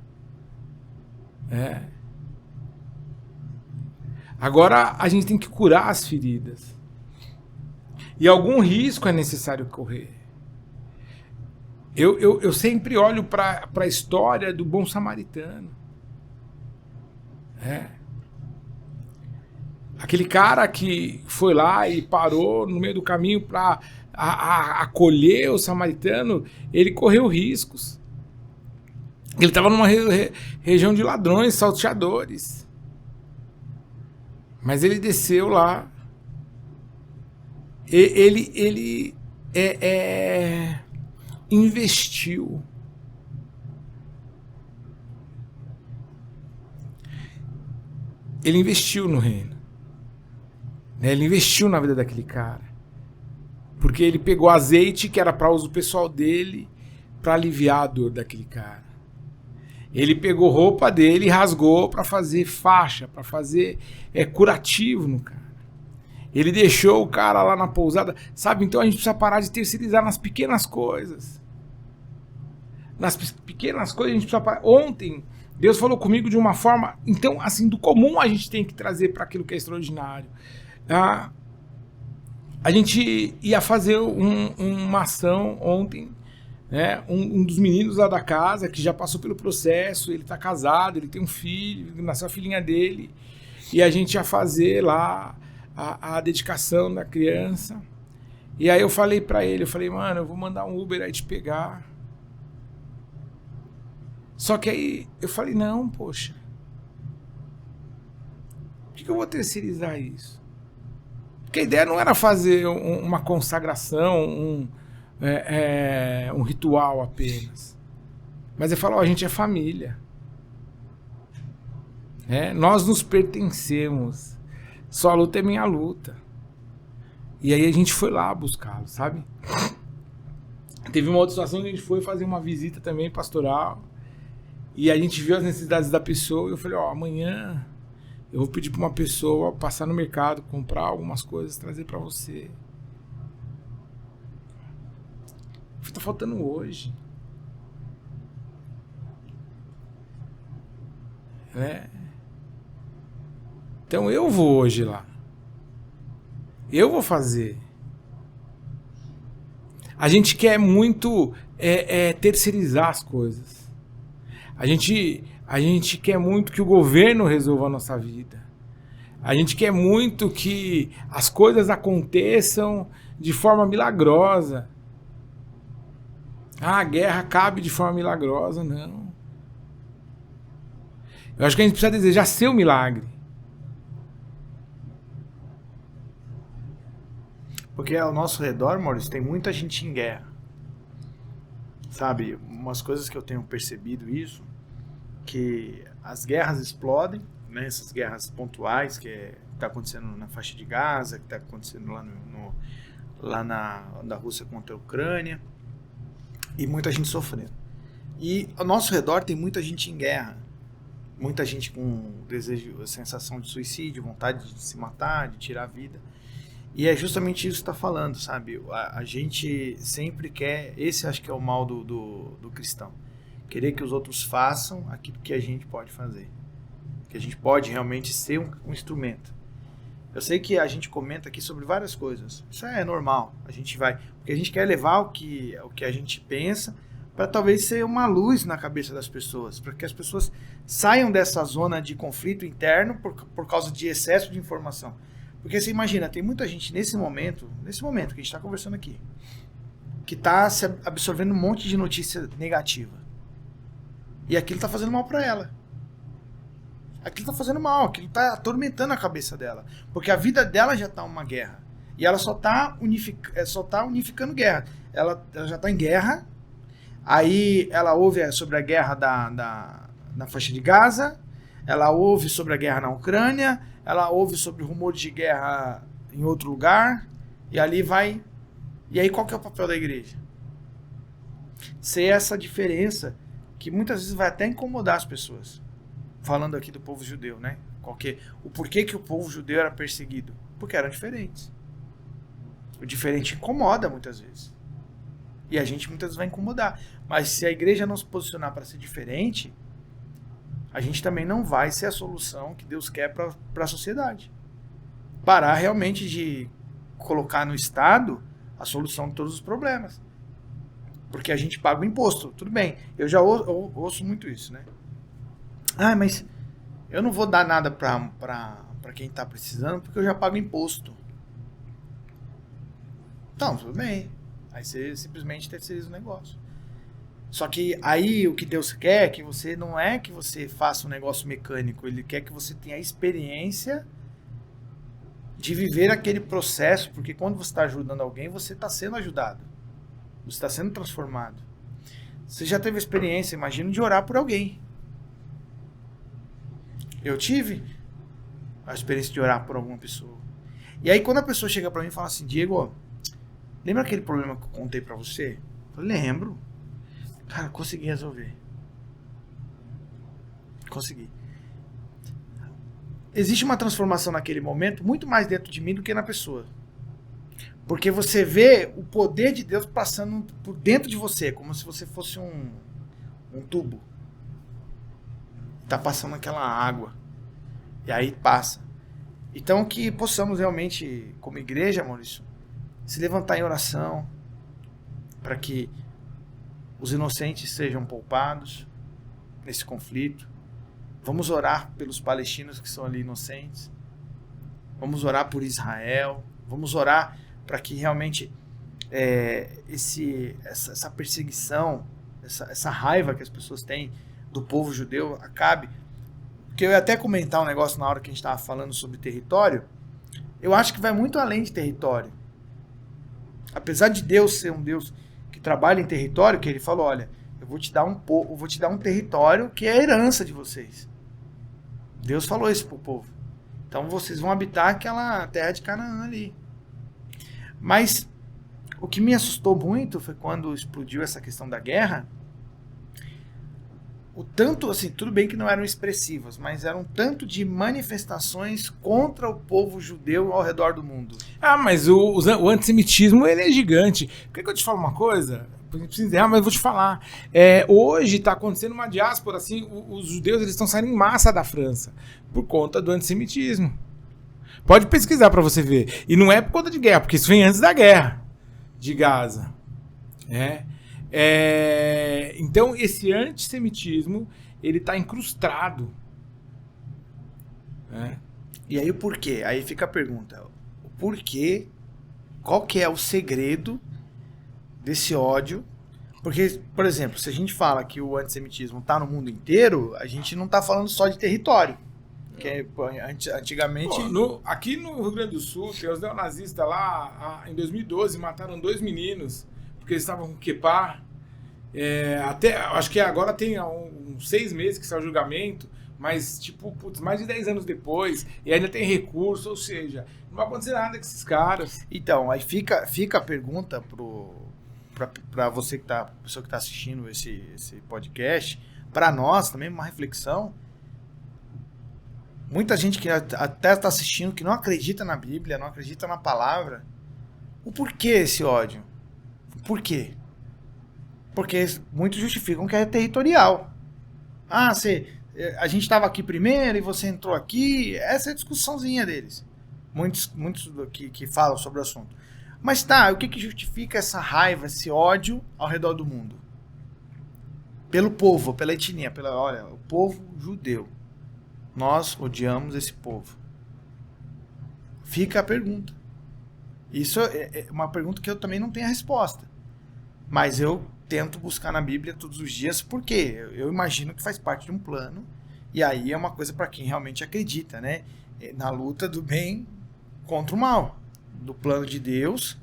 Agora a gente tem que curar as feridas. E algum risco é necessário correr. Eu sempre olho para a história do bom samaritano. Aquele cara que foi lá e parou no meio do caminho para acolher o samaritano, ele correu riscos. Ele estava numa região de ladrões, salteadores. Mas ele desceu lá. Ele investiu. Ele investiu no reino. Ele investiu na vida daquele cara. Porque ele pegou azeite que era para uso pessoal dele, para aliviar a dor daquele cara. Ele pegou roupa dele e rasgou para fazer faixa, para fazer curativo no cara. Ele deixou o cara lá na pousada. Sabe, então a gente precisa parar de terceirizar nas pequenas coisas. Nas pequenas coisas a gente precisa parar. Ontem, Deus falou comigo de uma forma... Então, assim, do comum a gente tem que trazer para aquilo que é extraordinário. A gente ia fazer uma ação ontem, né? Um dos meninos lá da casa, que já passou pelo processo, ele tá casado, ele tem um filho, nasceu a filhinha dele, e a gente ia fazer lá a dedicação da criança. E aí eu falei pra ele, mano, eu vou mandar um Uber aí te pegar. Só que aí eu falei, não, poxa, por que eu vou terceirizar isso? Porque a ideia não era fazer uma consagração, um ritual apenas. Mas ele falou, a gente é família. Nós nos pertencemos. Sua luta é minha luta. E aí a gente foi lá buscá-lo, sabe? Teve uma outra situação que a gente foi fazer uma visita também pastoral. E a gente viu as necessidades da pessoa. E eu falei, amanhã eu vou pedir para uma pessoa passar no mercado, comprar algumas coisas, trazer para você. O que tá faltando hoje? Então eu vou hoje lá. Eu vou fazer. A gente quer muito terceirizar as coisas. A gente quer muito que o governo resolva a nossa vida. A gente quer muito que as coisas aconteçam de forma milagrosa. A guerra acabe de forma milagrosa, não. Eu acho que a gente precisa desejar ser o milagre. Porque ao nosso redor, Maurício, tem muita gente em guerra. Sabe, umas coisas que eu tenho percebido isso, que as guerras explodem, né, essas guerras pontuais que está acontecendo na faixa de Gaza, que está acontecendo lá na Rússia contra a Ucrânia, e muita gente sofrendo. E ao nosso redor tem muita gente em guerra, muita gente com desejo, sensação de suicídio, vontade de se matar, de tirar a vida. E é justamente isso que está falando, sabe? A gente sempre quer, esse acho que é o mal do cristão, querer que os outros façam aquilo que a gente pode fazer, que a gente pode realmente ser um instrumento. Eu sei que a gente comenta aqui sobre várias coisas, isso é normal, a gente vai, porque a gente quer levar o que a gente pensa para talvez ser uma luz na cabeça das pessoas, para que as pessoas saiam dessa zona de conflito interno por causa de excesso de informação. Porque você imagina, tem muita gente nesse momento que a gente está conversando aqui, que está absorvendo um monte de notícia negativa. E aquilo está fazendo mal para ela. Aquilo está fazendo mal, aquilo está atormentando a cabeça dela. Porque a vida dela já está uma guerra. E ela só está unificando guerra. Ela já está em guerra. Aí ela ouve sobre a guerra na faixa de Gaza. Ela ouve sobre a guerra na Ucrânia. Ela ouve sobre rumores de guerra em outro lugar. E ali vai... E aí qual que é o papel da igreja? Ser essa diferença que muitas vezes vai até incomodar as pessoas. Falando aqui do povo judeu, né? O porquê que o povo judeu era perseguido? Porque eram diferentes. O diferente incomoda muitas vezes. E a gente muitas vezes vai incomodar. Mas se a igreja não se posicionar para ser diferente, a gente também não vai ser a solução que Deus quer para a sociedade. Parar realmente de colocar no Estado a solução de todos os problemas. Porque a gente paga o imposto. Tudo bem. Eu já ouço muito isso, né? Ah, mas eu não vou dar nada para quem está precisando porque eu já pago imposto. Então, tudo bem. Aí você simplesmente terceiriza o negócio. Só que aí o que Deus quer é que você não é que você faça um negócio mecânico, ele quer que você tenha a experiência de viver aquele processo, porque quando você está ajudando alguém, você está sendo ajudado, você está sendo transformado. Você já teve a experiência, imagino, de orar por alguém. Eu tive a experiência de orar por alguma pessoa. E aí quando a pessoa chega para mim e fala assim, Diego, lembra aquele problema que eu contei para você? Eu falei, lembro. Cara, consegui resolver. Consegui. Existe uma transformação naquele momento muito mais dentro de mim do que na pessoa. Porque você vê o poder de Deus passando por dentro de você, como se você fosse um tubo. Tá passando aquela água. E aí passa. Então que possamos realmente, como igreja, Maurício, se levantar em oração para que os inocentes sejam poupados nesse conflito. Vamos orar pelos palestinos que são ali inocentes. Vamos orar por Israel. Vamos orar para que realmente essa perseguição, essa raiva que as pessoas têm do povo judeu acabe. Porque eu ia até comentar um negócio na hora que a gente estava falando sobre território. Eu acho que vai muito além de território. Apesar de Deus ser um Deus que trabalha em território, que ele falou, olha, eu vou te dar um território que é a herança de vocês. Deus falou isso pro povo. Então vocês vão habitar aquela terra de Canaã ali. Mas o que me assustou muito foi quando explodiu essa questão da guerra. O tanto, assim, tudo bem que não eram expressivas, mas eram tanto de manifestações contra o povo judeu ao redor do mundo. Ah, mas o antissemitismo, ele é gigante. Quer que eu te fale uma coisa? Preciso encerrar, mas eu vou te falar. Hoje está acontecendo uma diáspora, assim, os judeus eles estão saindo em massa da França por conta do antissemitismo. Pode pesquisar para você ver. E não é por conta de guerra, porque isso vem antes da guerra de Gaza. Então, esse antissemitismo, ele está incrustado. E aí o porquê? Aí fica a pergunta. O porquê? Qual que é o segredo desse ódio? Porque, por exemplo, se a gente fala que o antissemitismo está no mundo inteiro, a gente não está falando só de território. Porque antigamente... Aqui no Rio Grande do Sul, tem os neonazistas lá, em 2012, mataram 2 meninos, porque eles estavam com quepá. Acho que agora tem uns 6 meses que saiu o julgamento, mas mais de 10 anos depois, e ainda tem recurso, ou seja, não vai acontecer nada com esses caras. Então, aí fica a pergunta para você pessoa que está assistindo esse podcast, para nós também, uma reflexão. Muita gente que até está assistindo que não acredita na Bíblia, não acredita na palavra. O porquê esse ódio? Por quê? Porque muitos justificam que é territorial. A gente estava aqui primeiro e você entrou aqui. Essa é a discussãozinha deles. Muitos que falam sobre o assunto. Mas o que justifica essa raiva, esse ódio ao redor do mundo? Pelo povo, pela etnia, olha, o povo judeu. Nós odiamos esse povo. Fica a pergunta. Isso é uma pergunta que eu também não tenho a resposta. Mas eu tento buscar na Bíblia todos os dias, porque eu imagino que faz parte de um plano, e aí é uma coisa para quem realmente acredita, né? Na luta do bem contra o mal, do plano de Deus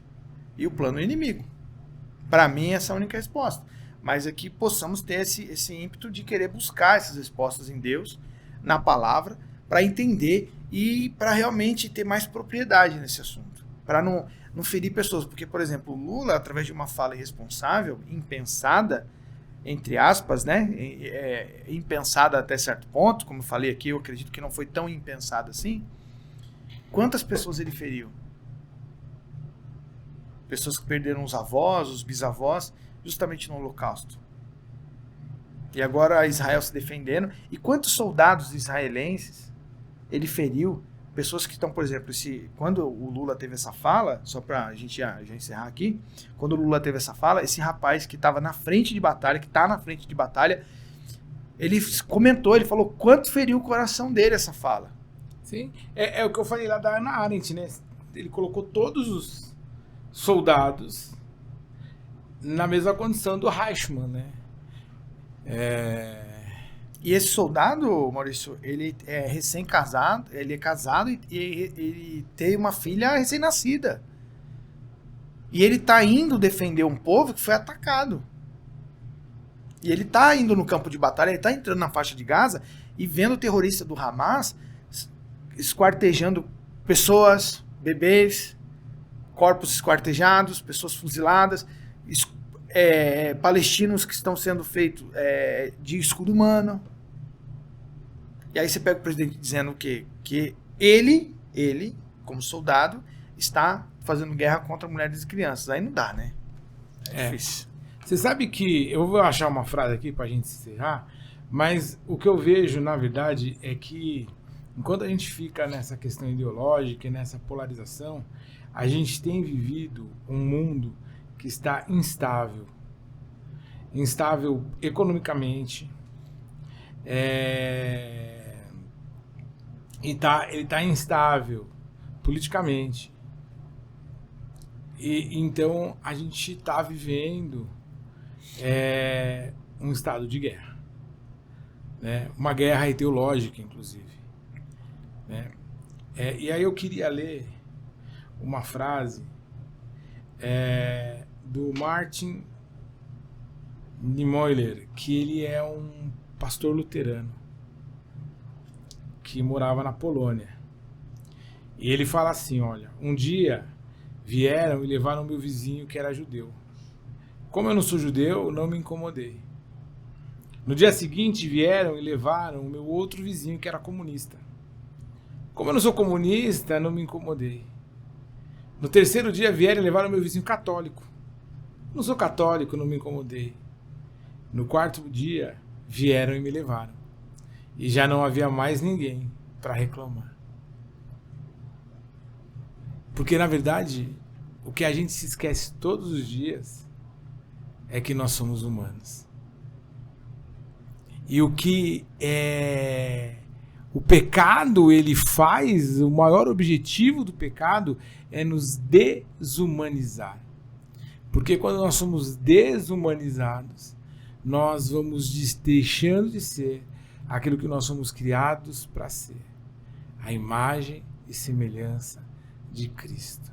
e o plano inimigo. Para mim, essa é a única resposta. Mas é que possamos ter esse ímpeto de querer buscar essas respostas em Deus, na palavra, para entender e para realmente ter mais propriedade nesse assunto. Para não ferir pessoas. Porque, por exemplo, o Lula, através de uma fala irresponsável, impensada, entre aspas, né? Impensada até certo ponto, como eu falei aqui, eu acredito que não foi tão impensada assim. Quantas pessoas ele feriu? Pessoas que perderam os avós, os bisavós, justamente no Holocausto. E agora Israel se defendendo. E quantos soldados israelenses ele feriu? Pessoas que estão, por exemplo, quando o Lula teve essa fala, só para a gente já encerrar aqui, quando o Lula teve essa fala, esse rapaz que estava na frente de batalha, que está na frente de batalha, ele comentou, ele falou quanto feriu o coração dele essa fala. Sim, é o que eu falei lá da Hannah Arendt, né? Ele colocou todos os soldados na mesma condição do Eichmann, né? E esse soldado, Maurício, ele é recém-casado, ele é casado e ele tem uma filha recém-nascida. E ele tá indo defender um povo que foi atacado. E ele tá indo no campo de batalha, ele tá entrando na faixa de Gaza e vendo o terrorista do Hamas esquartejando pessoas, bebês, corpos esquartejados, pessoas fuziladas, palestinos que estão sendo feitos de escudo humano. E aí você pega o presidente dizendo o quê? Que ele, como soldado, está fazendo guerra contra mulheres e crianças. Aí não dá, né? É difícil. Você sabe que, eu vou achar uma frase aqui pra gente encerrar, mas o que eu vejo, na verdade, é que enquanto a gente fica nessa questão ideológica e nessa polarização, a gente tem vivido um mundo que está instável. Instável economicamente. Ele está instável politicamente. E então a gente está vivendo um estado de guerra, né? Uma guerra ideológica, inclusive, né? E aí eu queria ler uma frase do Martin Niemöller, que ele é um pastor luterano que morava na Polônia. E ele fala assim, olha, um dia vieram e levaram meu vizinho que era judeu. Como eu não sou judeu, não me incomodei. No dia seguinte vieram e levaram o meu outro vizinho que era comunista. Como eu não sou comunista, não me incomodei. No terceiro dia vieram e levaram o meu vizinho católico. Não sou católico, não me incomodei. No quarto dia vieram e me levaram. E já não havia mais ninguém para reclamar. Porque, na verdade, o que a gente se esquece todos os dias é que nós somos humanos. E o que o pecado ele faz, o maior objetivo do pecado é nos desumanizar. Porque quando nós somos desumanizados, nós vamos deixando de ser aquilo que nós somos criados para ser. A imagem e semelhança de Cristo.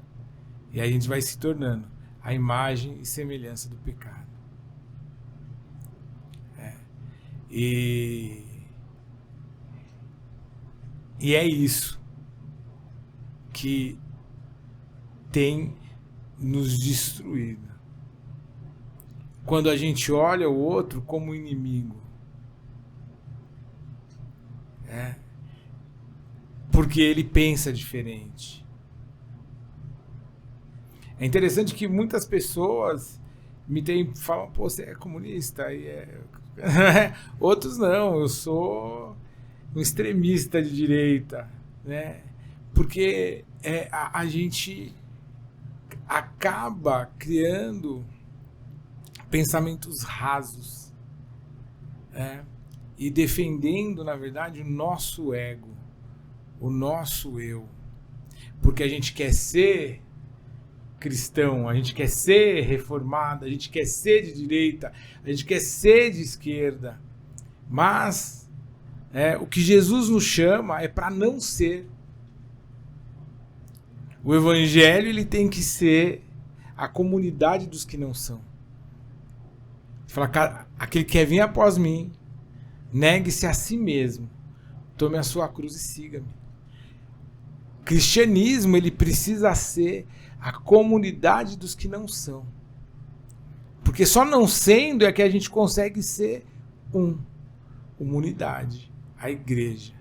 E aí a gente vai se tornando a imagem e semelhança do pecado. E é isso que tem nos destruído. Quando a gente olha o outro como inimigo. Porque ele pensa diferente. É interessante que muitas pessoas falam, pô, você é comunista? Outros não, eu sou um extremista de direita, né? Porque a gente acaba criando pensamentos rasos, e defendendo, na verdade, o nosso ego, o nosso eu, porque a gente quer ser cristão, a gente quer ser reformado, a gente quer ser de direita, a gente quer ser de esquerda, mas o que Jesus nos chama é para não ser. O evangelho ele tem que ser a comunidade dos que não são. Fala, aquele que quer vir após mim, negue-se a si mesmo, tome a sua cruz e siga-me. O cristianismo ele precisa ser a comunidade dos que não são. Porque só não sendo é que a gente consegue ser uma unidade, a igreja,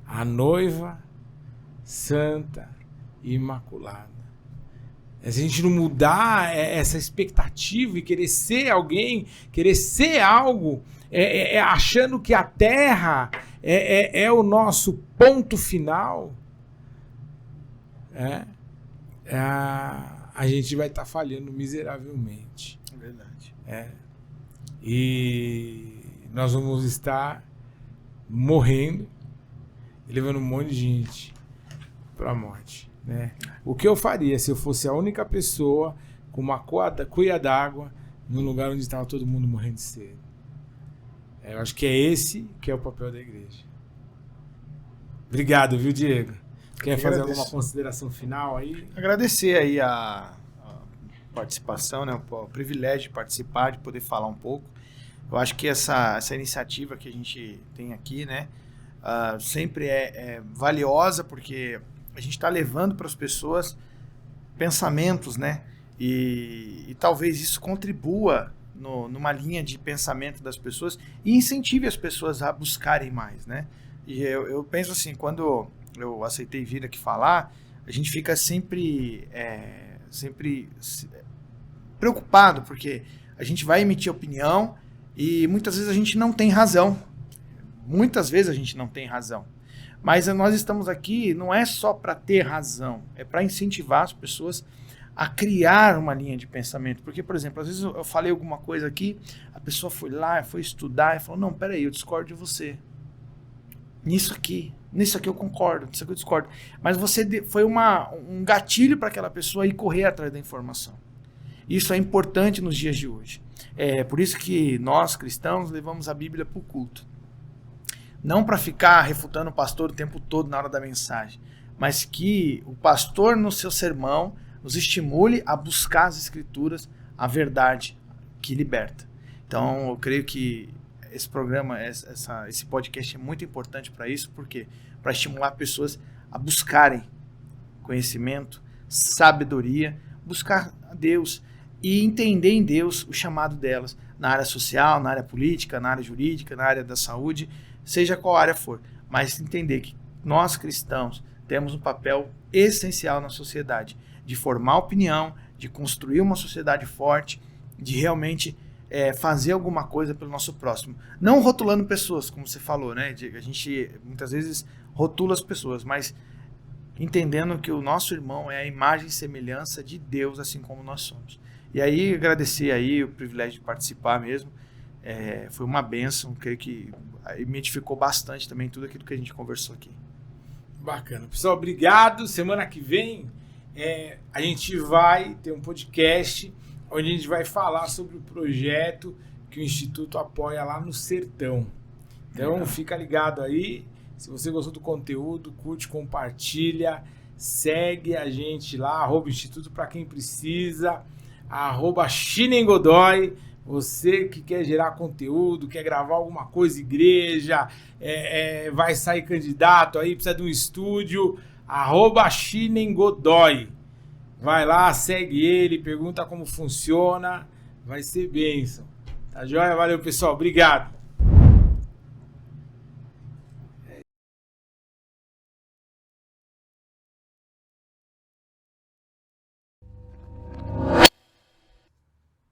a noiva santa e imaculada. Se a gente não mudar essa expectativa e querer ser alguém, querer ser algo, achando que a terra é o nosso ponto final, a gente vai estar falhando miseravelmente. É verdade. E nós vamos estar morrendo e levando um monte de gente para a morte, né? O que eu faria se eu fosse a única pessoa com uma cuia d'água num lugar onde estava todo mundo morrendo de sede? Eu acho que é esse que é o papel da igreja. Obrigado, viu, Diego? Quer fazer alguma consideração final aí? Agradecer aí a participação, né? O privilégio de participar, de poder falar um pouco. Eu acho que essa iniciativa que a gente tem aqui, né? Sempre é valiosa, porque a gente está levando para as pessoas pensamentos, né? E talvez isso contribua numa linha de pensamento das pessoas e incentive as pessoas a buscarem mais, né? E eu penso assim, quando eu aceitei vir aqui falar, a gente fica sempre preocupado, porque a gente vai emitir opinião e muitas vezes a gente não tem razão. Muitas vezes a gente não tem razão. Mas nós estamos aqui não é só para ter razão, é para incentivar as pessoas a criar uma linha de pensamento. Porque, por exemplo, às vezes eu falei alguma coisa aqui, a pessoa foi lá, foi estudar e falou, não, peraí, eu discordo de você. Nisso aqui eu concordo, nisso aqui eu discordo. Mas você foi um gatilho para aquela pessoa ir correr atrás da informação. Isso é importante nos dias de hoje. É por isso que nós, cristãos, levamos a Bíblia para o culto. Não para ficar refutando o pastor o tempo todo na hora da mensagem, mas que o pastor no seu sermão nos estimule a buscar as escrituras, a verdade que liberta. Então, eu creio que esse programa, esse podcast é muito importante para isso, porque para estimular pessoas a buscarem conhecimento, sabedoria, buscar a Deus e entender em Deus o chamado delas na área social, na área política, na área jurídica, na área da saúde, seja qual área for, mas entender que nós cristãos temos um papel essencial na sociedade, de formar opinião, de construir uma sociedade forte, de realmente fazer alguma coisa pelo nosso próximo. Não rotulando pessoas, como você falou, né? A gente muitas vezes rotula as pessoas, mas entendendo que o nosso irmão é a imagem e semelhança de Deus, assim como nós somos. E aí, agradecer aí o privilégio de participar mesmo. Foi uma bênção, creio que me edificou bastante também tudo aquilo que a gente conversou aqui. Bacana. Pessoal, obrigado. Semana que vem a gente vai ter um podcast onde a gente vai falar sobre o projeto que o Instituto apoia lá no Sertão. Então, fica ligado aí. Se você gostou do conteúdo, curte, compartilha, segue a gente lá, @Instituto para quem precisa, @Chinengodoy. Você que quer gerar conteúdo, quer gravar alguma coisa, igreja, vai sair candidato aí, precisa de um estúdio, @Chinengodoy. Vai lá, segue ele, pergunta como funciona, vai ser bênção. Tá joia? Valeu, pessoal. Obrigado.